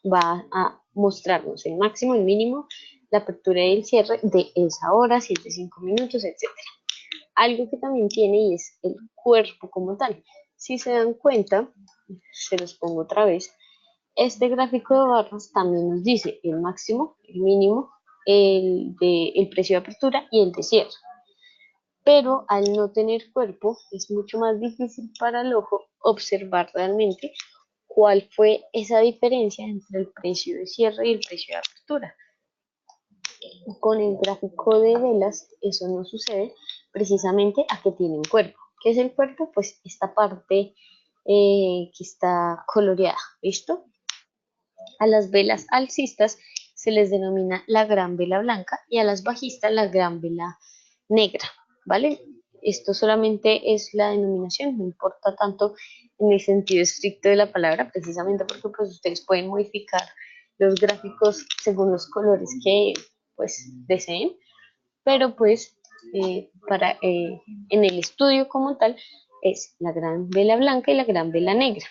va a mostrarnos el máximo, el mínimo la apertura y el cierre de esa hora, 7, 5 minutos, etcétera. Algo que también tiene y es el cuerpo como tal. Si se dan cuenta, se los pongo otra vez, este gráfico de barras también nos dice el máximo, el mínimo, el precio de apertura y el de cierre. Pero al no tener cuerpo es mucho más difícil para el ojo observar realmente cuál fue esa diferencia entre el precio de cierre y el precio de apertura. Con el gráfico de velas eso no sucede precisamente a que tienen cuerpo. ¿Qué es el cuerpo? Pues esta parte que está coloreada, ¿listo? A las velas alcistas se les denomina la gran vela blanca y a las bajistas la gran vela negra, ¿vale? Esto solamente es la denominación, no importa tanto en el sentido estricto de la palabra, precisamente porque pues ustedes pueden modificar los gráficos según los colores que pues deseen, pero pues en el estudio como tal es la gran vela blanca y la gran vela negra.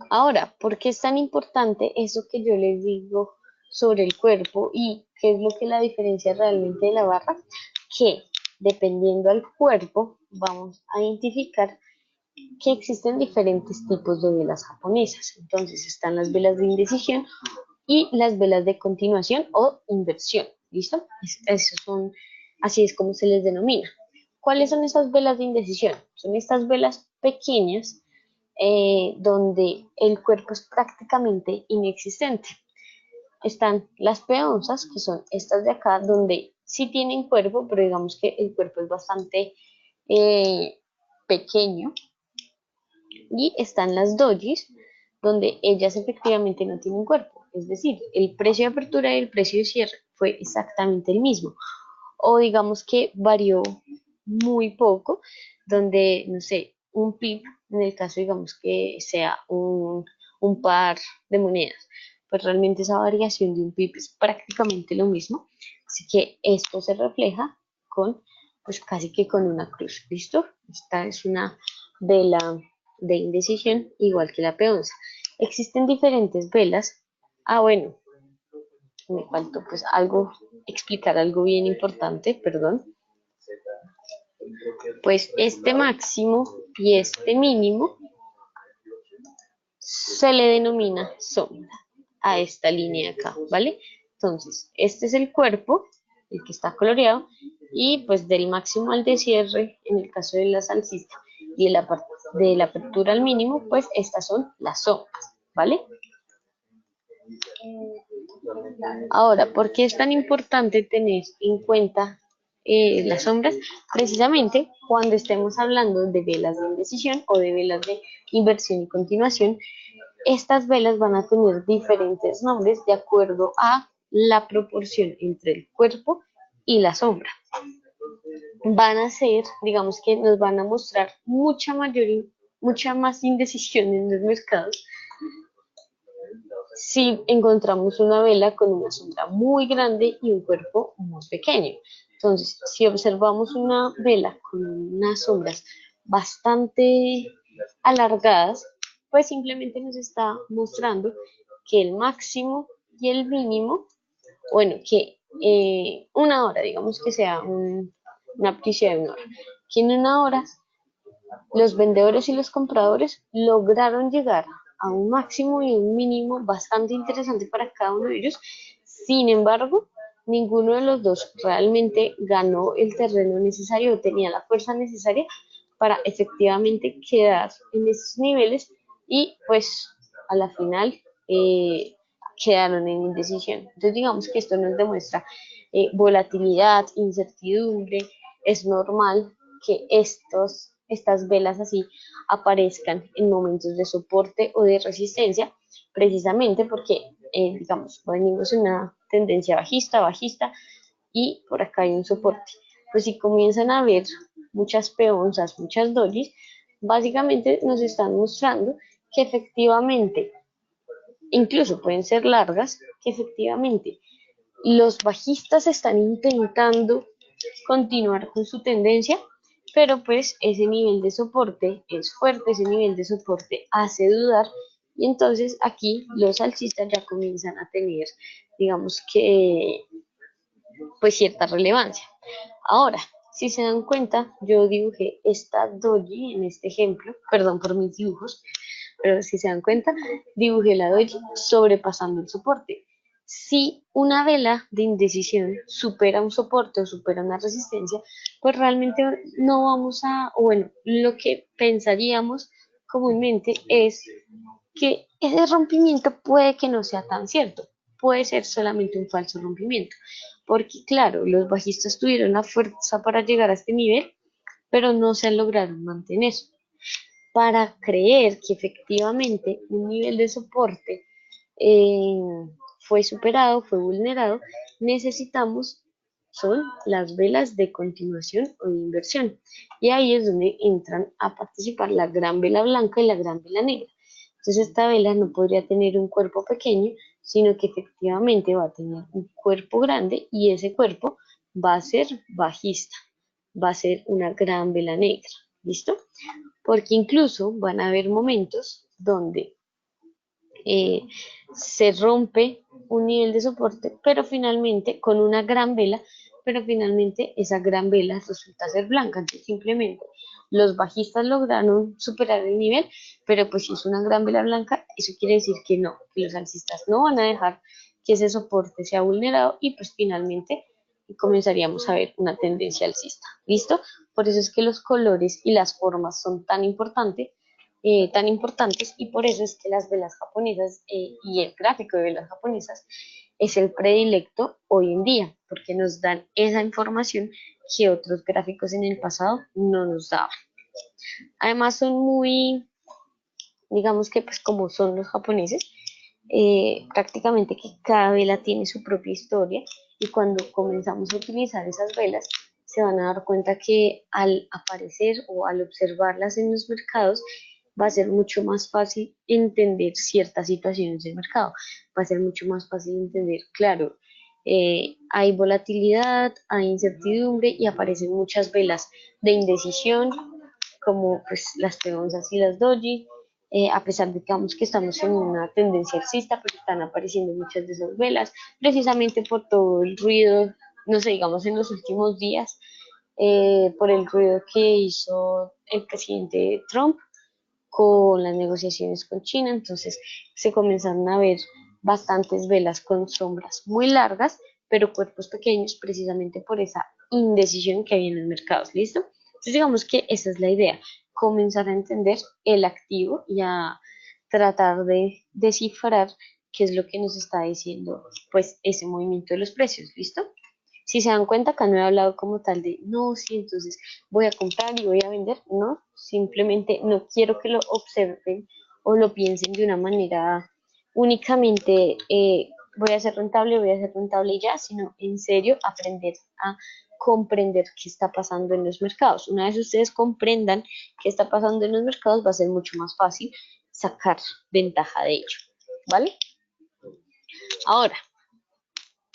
Ahora, ¿por qué es tan importante eso que yo les digo sobre el cuerpo y qué es lo que la diferencia realmente de la barra? Que dependiendo del cuerpo vamos a identificar que existen diferentes tipos de velas japonesas. Entonces están las velas de indecisión y las velas de continuación o inversión. ¿Listo? Esos son, así es como se les denomina. ¿Cuáles son esas velas de indecisión? Son estas velas pequeñas donde el cuerpo es prácticamente inexistente. Están las peonzas, que son estas de acá, donde sí tienen cuerpo, pero digamos que el cuerpo es bastante pequeño. Y están las dojis, donde ellas efectivamente no tienen cuerpo. Es decir, el precio de apertura y el precio de cierre fue exactamente el mismo. O digamos que varió muy poco, donde, no sé, un pip, en el caso digamos que sea un par de monedas, pues realmente esa variación de un pip es prácticamente lo mismo. Así que esto se refleja con, pues casi que con una cruz, ¿listo? Esta es una vela de indecisión, igual que la peonza. Existen diferentes velas. Ah, bueno, me faltó pues algo, explicar algo bien importante, perdón. Pues este máximo y este mínimo se le denomina sombra a esta línea acá, ¿vale? Entonces, este es el cuerpo, el que está coloreado, y pues del máximo al de cierre, en el caso de la salsita, y de la apertura al mínimo, pues estas son las sombras, ¿vale? Ahora, ¿por qué es tan importante tener en cuenta las sombras? Precisamente cuando estemos hablando de velas de indecisión o de velas de inversión y continuación, estas velas van a tener diferentes nombres de acuerdo a la proporción entre el cuerpo y la sombra. Van a ser, digamos que nos van a mostrar mucha más indecisión en los mercados si encontramos una vela con una sombra muy grande y un cuerpo muy pequeño. Entonces, si observamos una vela con unas sombras bastante alargadas, pues simplemente nos está mostrando que el máximo y el mínimo, bueno, que una hora, digamos que sea una aprecia de una hora, que en una hora los vendedores y los compradores lograron llegar a un máximo y un mínimo bastante interesante para cada uno de ellos. Sin embargo, ninguno de los dos realmente ganó el terreno necesario o tenía la fuerza necesaria para efectivamente quedar en esos niveles y pues a la final quedaron en indecisión. Entonces digamos que esto nos demuestra volatilidad, incertidumbre, es normal que estas velas así aparezcan en momentos de soporte o de resistencia, precisamente porque, digamos, venimos en una tendencia bajista, y por acá hay un soporte. Pues si comienzan a haber muchas peonzas, muchas dolis, básicamente nos están mostrando que efectivamente, incluso pueden ser largas, que efectivamente los bajistas están intentando continuar con su tendencia, pero pues ese nivel de soporte es fuerte, ese nivel de soporte hace dudar y entonces aquí los alcistas ya comienzan a tener, digamos que, pues cierta relevancia. Ahora, si se dan cuenta, yo dibujé esta doji en este ejemplo, perdón por mis dibujos, pero si se dan cuenta, dibujé la doji sobrepasando el soporte. Si una vela de indecisión supera un soporte o supera una resistencia, pues realmente no vamos a, o bueno, lo que pensaríamos comúnmente es que ese rompimiento puede que no sea tan cierto, puede ser solamente un falso rompimiento, porque claro, los bajistas tuvieron la fuerza para llegar a este nivel, pero no se lograron mantener. Para creer que efectivamente un nivel de soporte eh, fue superado, fue vulnerado, necesitamos son las velas de continuación o de inversión. Y ahí es donde entran a participar la gran vela blanca y la gran vela negra. Entonces esta vela no podría tener un cuerpo pequeño, sino que efectivamente va a tener un cuerpo grande y ese cuerpo va a ser bajista, va a ser una gran vela negra. ¿Listo? Porque incluso van a haber momentos donde eh, se rompe un nivel de soporte, pero finalmente con una gran vela, pero finalmente esa gran vela resulta ser blanca. Entonces simplemente los bajistas lograron superar el nivel, pero pues si es una gran vela blanca, eso quiere decir que no, que los alcistas no van a dejar que ese soporte sea vulnerado y pues finalmente comenzaríamos a ver una tendencia alcista. ¿Listo? Por eso es que los colores y las formas son tan importantes y por eso es que las velas japonesas y el gráfico de velas japonesas es el predilecto hoy en día, porque nos dan esa información que otros gráficos en el pasado no nos daban. Además son muy, digamos que pues como son los japoneses, prácticamente que cada vela tiene su propia historia y cuando comenzamos a utilizar esas velas se van a dar cuenta que al aparecer o al observarlas en los mercados va a ser mucho más fácil entender ciertas situaciones del mercado, va a ser mucho más fácil entender, claro, hay volatilidad, hay incertidumbre y aparecen muchas velas de indecisión como pues las peonzas y las doji, a pesar de que vamos que estamos en una tendencia alcista, pero están apareciendo muchas de esas velas, precisamente por todo el ruido, no sé, digamos en los últimos días, por el ruido que hizo el presidente Trump con las negociaciones con China, entonces se comenzaron a ver bastantes velas con sombras muy largas, pero cuerpos pequeños, precisamente por esa indecisión que hay en los mercados, ¿listo? Entonces digamos que esa es la idea, comenzar a entender el activo y a tratar de descifrar qué es lo que nos está diciendo pues ese movimiento de los precios, ¿listo? Si se dan cuenta, acá no he hablado como tal de, no, sí, entonces voy a comprar y voy a vender, no, simplemente no quiero que lo observen o lo piensen de una manera únicamente, voy a ser rentable y ya, sino en serio aprender a comprender qué está pasando en los mercados. Una vez ustedes comprendan qué está pasando en los mercados, va a ser mucho más fácil sacar ventaja de ello, ¿vale? Ahora,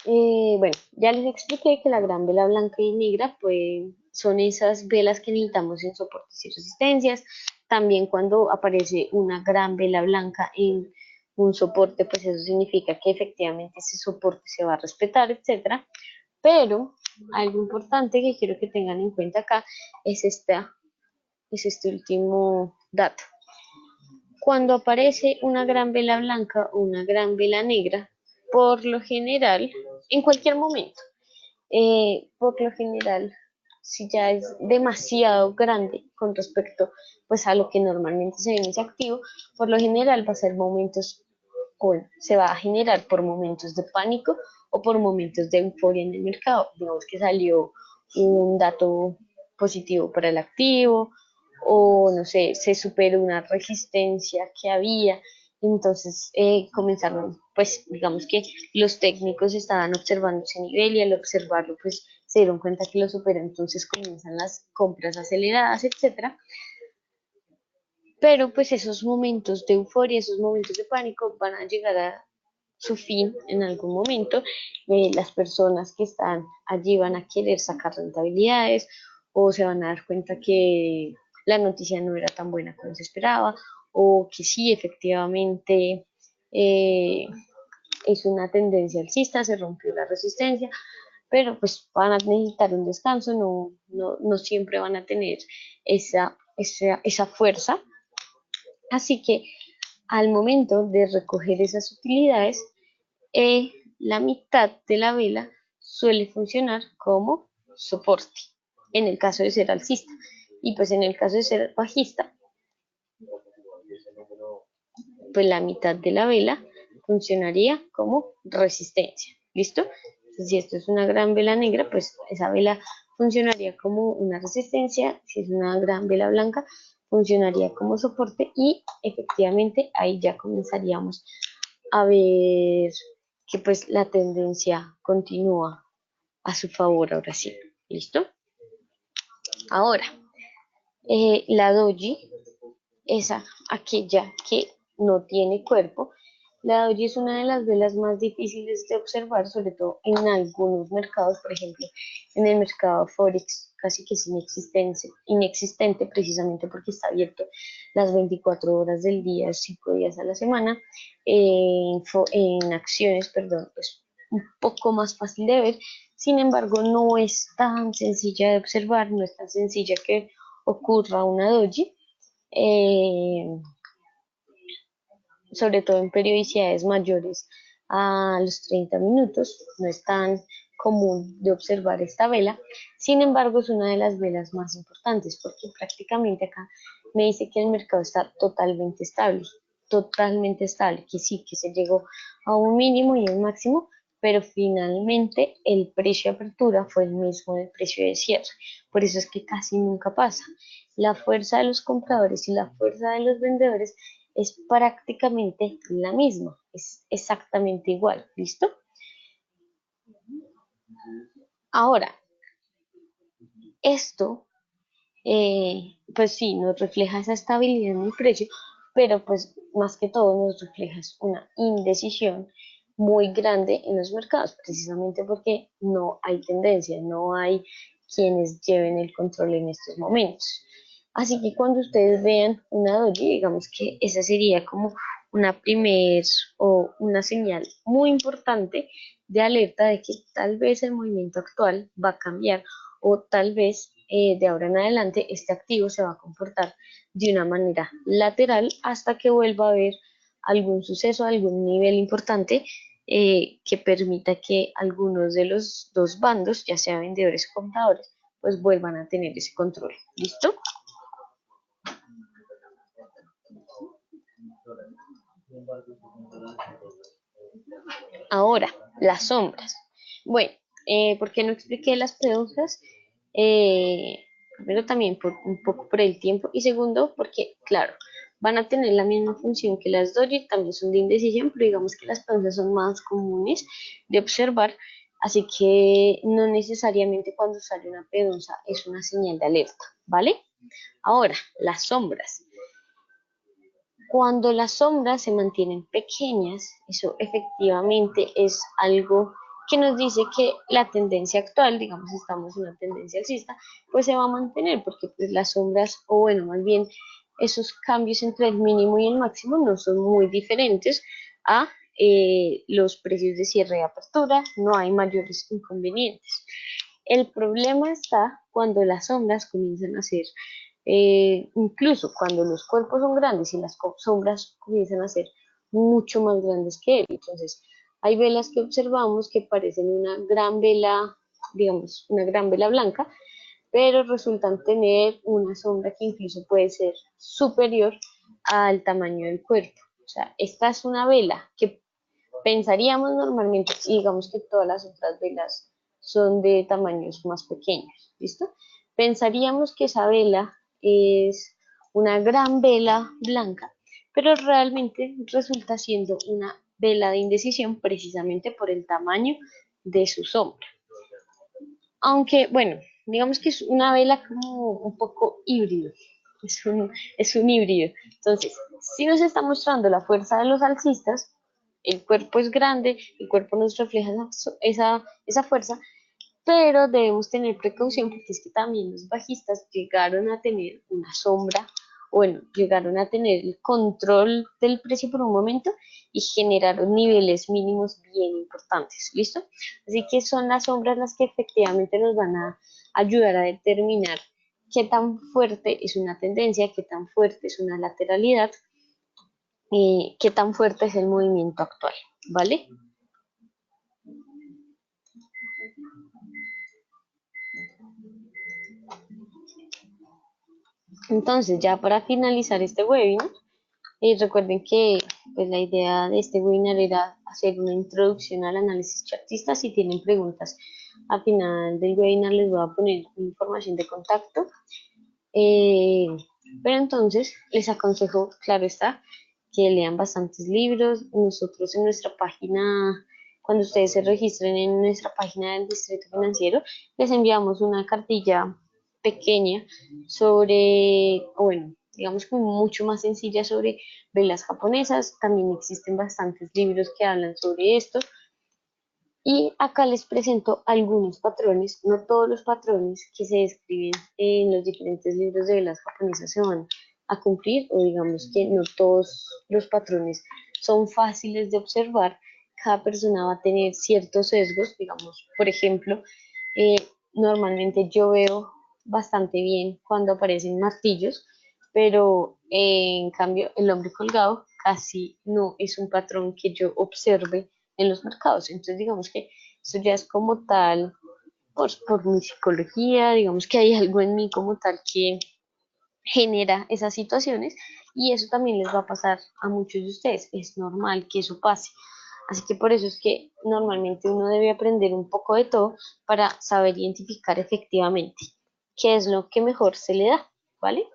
bueno, ya les expliqué que la gran vela blanca y negra pues, son esas velas que necesitamos en soportes y resistencias. También cuando aparece una gran vela blanca en un soporte, pues eso significa que efectivamente ese soporte se va a respetar, etcétera. Pero algo importante que quiero que tengan en cuenta acá es este último dato. Cuando aparece una gran vela blanca o una gran vela negra, por lo general, en cualquier momento, por lo general, si ya es demasiado grande con respecto pues a lo que normalmente se ve en ese activo, por lo general va a ser momentos, bueno, se va a generar por momentos de pánico o por momentos de euforia en el mercado. Digamos que salió un dato positivo para el activo o no sé, se superó una resistencia que había. Entonces comenzaron, pues digamos que los técnicos estaban observando ese nivel y al observarlo, pues se dieron cuenta que lo superó, entonces comienzan las compras aceleradas, etcétera. Pero pues esos momentos de euforia, esos momentos de pánico van a llegar a su fin en algún momento. Las personas que están allí van a querer sacar rentabilidades o se van a dar cuenta que la noticia no era tan buena como se esperaba o que sí, efectivamente, eh, es una tendencia alcista, se rompió la resistencia, pero pues van a necesitar un descanso, no siempre van a tener esa fuerza. Así que al momento de recoger esas utilidades, la mitad de la vela suele funcionar como soporte, en el caso de ser alcista. Y pues en el caso de ser bajista, pues la mitad de la vela funcionaría como resistencia. ¿Listo? Entonces, si esto es una gran vela negra, pues esa vela funcionaría como una resistencia. Si es una gran vela blanca, funcionaría como soporte y efectivamente ahí ya comenzaríamos a ver que pues la tendencia continúa a su favor ahora sí. ¿Listo? Ahora, la doji, esa aquella que no tiene cuerpo, la doji es una de las velas más difíciles de observar, sobre todo en algunos mercados, por ejemplo, en el mercado Forex casi que es inexistente precisamente porque está abierto las 24 horas del día, 5 días a la semana. En acciones, perdón, pues un poco más fácil de ver, sin embargo no es tan sencilla de observar, no es tan sencilla que ocurra una doji. Eh, Sobre todo en periodicidades mayores a los 30 minutos, no es tan común de observar esta vela, sin embargo es una de las velas más importantes porque prácticamente acá me dice que el mercado está totalmente estable, que sí, que se llegó a un mínimo y un máximo, pero finalmente el precio de apertura fue el mismo del precio de cierre, por eso es que casi nunca pasa. La fuerza de los compradores y la fuerza de los vendedores es prácticamente la misma, es exactamente igual, ¿listo? Ahora, esto, pues sí, nos refleja esa estabilidad en el precio, pero pues más que todo nos refleja una indecisión muy grande en los mercados, precisamente porque no hay tendencia, no hay quienes lleven el control en estos momentos. Así que cuando ustedes vean una doji, digamos que esa sería como una primer o una señal muy importante de alerta de que tal vez el movimiento actual va a cambiar o tal vez de ahora en adelante este activo se va a comportar de una manera lateral hasta que vuelva a haber algún suceso, algún nivel importante que permita que algunos de los dos bandos, ya sea vendedores o compradores, pues vuelvan a tener ese control. ¿Listo? Ahora, las sombras. Bueno, ¿por qué no expliqué las preguntas? Primero también por un poco por el tiempo y segundo porque, claro, van a tener la misma función que las doji, también son de indecisión, pero digamos que las preguntas son más comunes de observar, así que no necesariamente cuando sale una pregunta es una señal de alerta, ¿vale? Ahora, las sombras. Cuando las sombras se mantienen pequeñas, eso efectivamente es algo que nos dice que la tendencia actual, digamos, estamos en una tendencia alcista, pues se va a mantener, porque pues las sombras, o bueno, más bien esos cambios entre el mínimo y el máximo no son muy diferentes a los precios de cierre y apertura, no hay mayores inconvenientes. El problema está cuando las sombras comienzan a ser incluso cuando los cuerpos son grandes y las sombras comienzan a ser mucho más grandes que él. Entonces, hay velas que observamos que parecen una gran vela, digamos, una gran vela blanca, pero resultan tener una sombra que incluso puede ser superior al tamaño del cuerpo. O sea, esta es una vela que pensaríamos normalmente, y digamos que todas las otras velas son de tamaños más pequeños, ¿listo? Pensaríamos que esa vela es una gran vela blanca, pero realmente resulta siendo una vela de indecisión precisamente por el tamaño de su sombra. Aunque, bueno, digamos que es una vela como un poco híbrido, es un híbrido. Entonces, si nos está mostrando la fuerza de los alcistas, el cuerpo es grande, el cuerpo nos refleja esa fuerza, pero debemos tener precaución porque es que también los bajistas llegaron a tener una sombra bueno, llegaron a tener el control del precio por un momento y generaron niveles mínimos bien importantes, ¿listo? Así que son las sombras las que efectivamente nos van a ayudar a determinar qué tan fuerte es una tendencia, qué tan fuerte es una lateralidad, qué tan fuerte es el movimiento actual, ¿vale? Entonces, ya para finalizar este webinar, recuerden que pues, la idea de este webinar era hacer una introducción al análisis chartista. Si tienen preguntas al final del webinar les voy a poner información de contacto. Eh, pero entonces les aconsejo, claro está, que lean bastantes libros. Nosotros en nuestra página, cuando ustedes se registren en nuestra página del Distrito Financiero, les enviamos una cartilla pequeña sobre, o bueno, digamos como mucho más sencilla sobre velas japonesas. También existen bastantes libros que hablan sobre esto. Y acá les presento algunos patrones, no todos los patrones que se describen en los diferentes libros de velas japonesas se van a cumplir, o digamos que no todos los patrones son fáciles de observar. Cada persona va a tener ciertos sesgos, digamos, por ejemplo, eh, normalmente yo veo bastante bien cuando aparecen martillos, pero en cambio el hombre colgado casi no es un patrón que yo observe en los mercados. Entonces, digamos que eso ya es como tal, por mi psicología, digamos que hay algo en mí como tal que genera esas situaciones y eso también les va a pasar a muchos de ustedes. Es normal que eso pase. Así que por eso es que normalmente uno debe aprender un poco de todo para saber identificar efectivamente qué es lo que mejor se le da, ¿vale?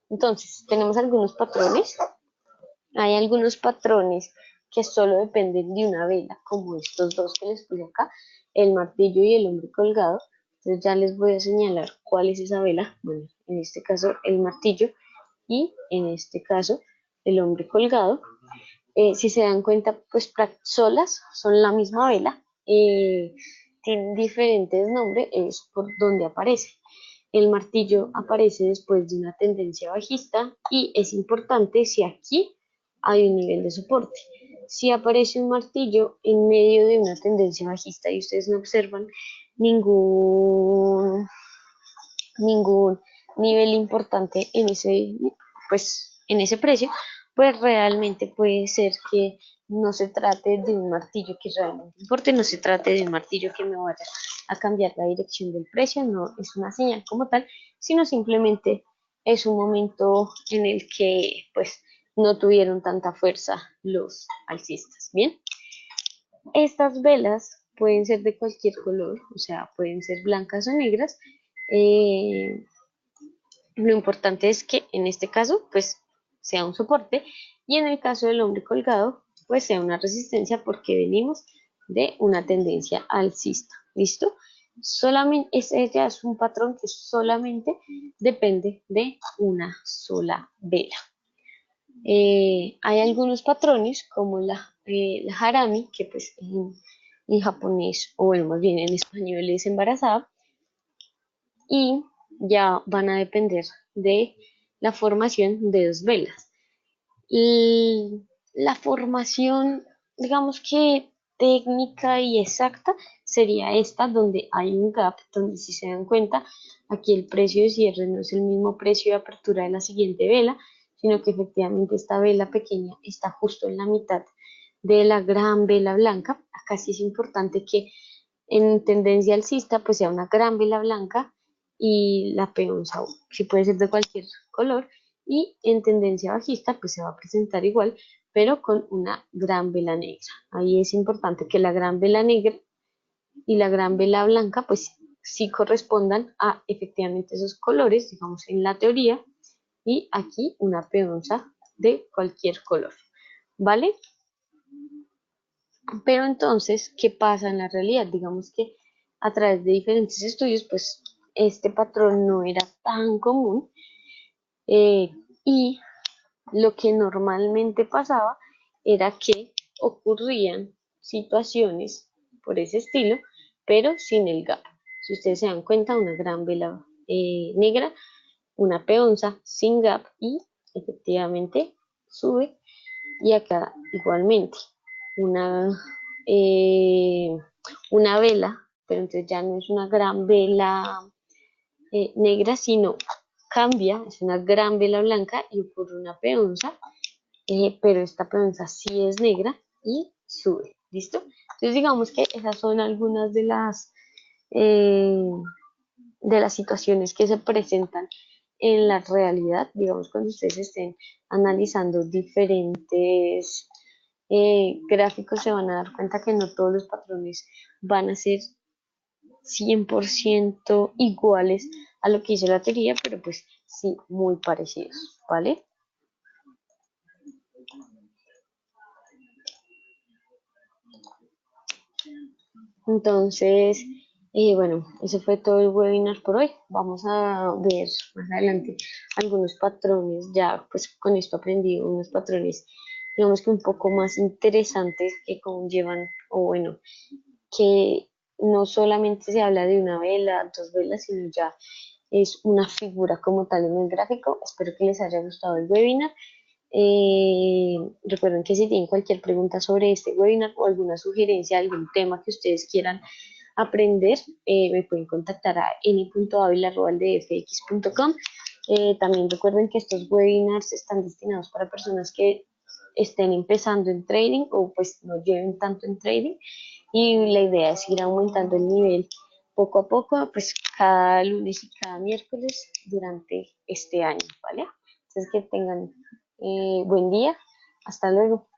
Entonces, tenemos algunos patrones. Hay algunos patrones que solo dependen de una vela, como estos dos que les puse acá, el martillo y el hombre colgado. Entonces ya les voy a señalar cuál es esa vela. Bueno, en este caso el martillo y en este caso el hombre colgado. Si se dan cuenta, pues solas son la misma vela, tienen diferentes nombres, es por donde aparece. El martillo aparece después de una tendencia bajista y es importante si aquí hay un nivel de soporte. Si aparece un martillo en medio de una tendencia bajista y ustedes no observan ningún nivel importante en ese precio, pues realmente puede ser que no se trate de un martillo que realmente importe, no se trate de un martillo que me vaya a cambiar la dirección del precio, no es una señal como tal, sino simplemente es un momento en el que pues no tuvieron tanta fuerza los alcistas. Bien, estas velas pueden ser de cualquier color, o sea, pueden ser blancas o negras. Eh, lo importante es que en este caso, pues, sea un soporte y en el caso del hombre colgado, pues sea una resistencia porque venimos de una tendencia alcista. ¿Listo? Solamente, ese ya es un patrón que solamente depende de una sola vela. Hay algunos patrones como la harami, que pues en japonés, o bueno, más bien en español es embarazada, y ya van a depender de la formación de dos velas. Y la formación, digamos que técnica y exacta, sería esta, donde hay un gap, donde si se dan cuenta, aquí el precio de cierre no es el mismo precio de apertura de la siguiente vela, sino que efectivamente esta vela pequeña está justo en la mitad de la gran vela blanca. Acá sí es importante que en tendencia alcista pues sea una gran vela blanca y la peonza si puede ser de cualquier color, y en tendencia bajista pues se va a presentar igual pero con una gran vela negra. Ahí es importante que la gran vela negra y la gran vela blanca pues sí correspondan a efectivamente esos colores, digamos en la teoría, y aquí una peonza de cualquier color, ¿vale? Pero entonces, ¿qué pasa en la realidad? Digamos que a través de diferentes estudios, pues este patrón no era tan común, eh, y lo que normalmente pasaba era que ocurrían situaciones por ese estilo, pero sin el gap. Si ustedes se dan cuenta, una gran vela negra, una peonza sin gap y efectivamente sube, y acá igualmente una, eh, una vela, pero entonces ya no es una gran vela negra, sino cambia, es una gran vela blanca y ocurre una peonza, pero esta peonza sí es negra y sube, ¿listo? Entonces digamos que esas son algunas eh, de las situaciones que se presentan en la realidad, digamos, cuando ustedes estén analizando diferentes gráficos, se van a dar cuenta que no todos los patrones van a ser 100% iguales a lo que hizo la teoría, pero pues sí, muy parecidos, ¿vale? Entonces, bueno, eso fue todo el webinar por hoy. Vamos a ver más adelante algunos patrones. Ya, pues con esto aprendí unos patrones, digamos que un poco más interesantes que conllevan, o bueno, que no solamente se habla de una vela, dos velas, sino ya es una figura como tal en el gráfico. Espero que les haya gustado el webinar. Recuerden que si tienen cualquier pregunta sobre este webinar o alguna sugerencia, algún tema que ustedes quieran aprender, me pueden contactar a n.avila@aldfx.com. También recuerden que estos webinars están destinados para personas que estén empezando en trading o pues no lleven tanto en trading, y la idea es ir aumentando el nivel poco a poco, pues cada lunes y cada miércoles durante este año, ¿vale? Entonces que tengan buen día, hasta luego.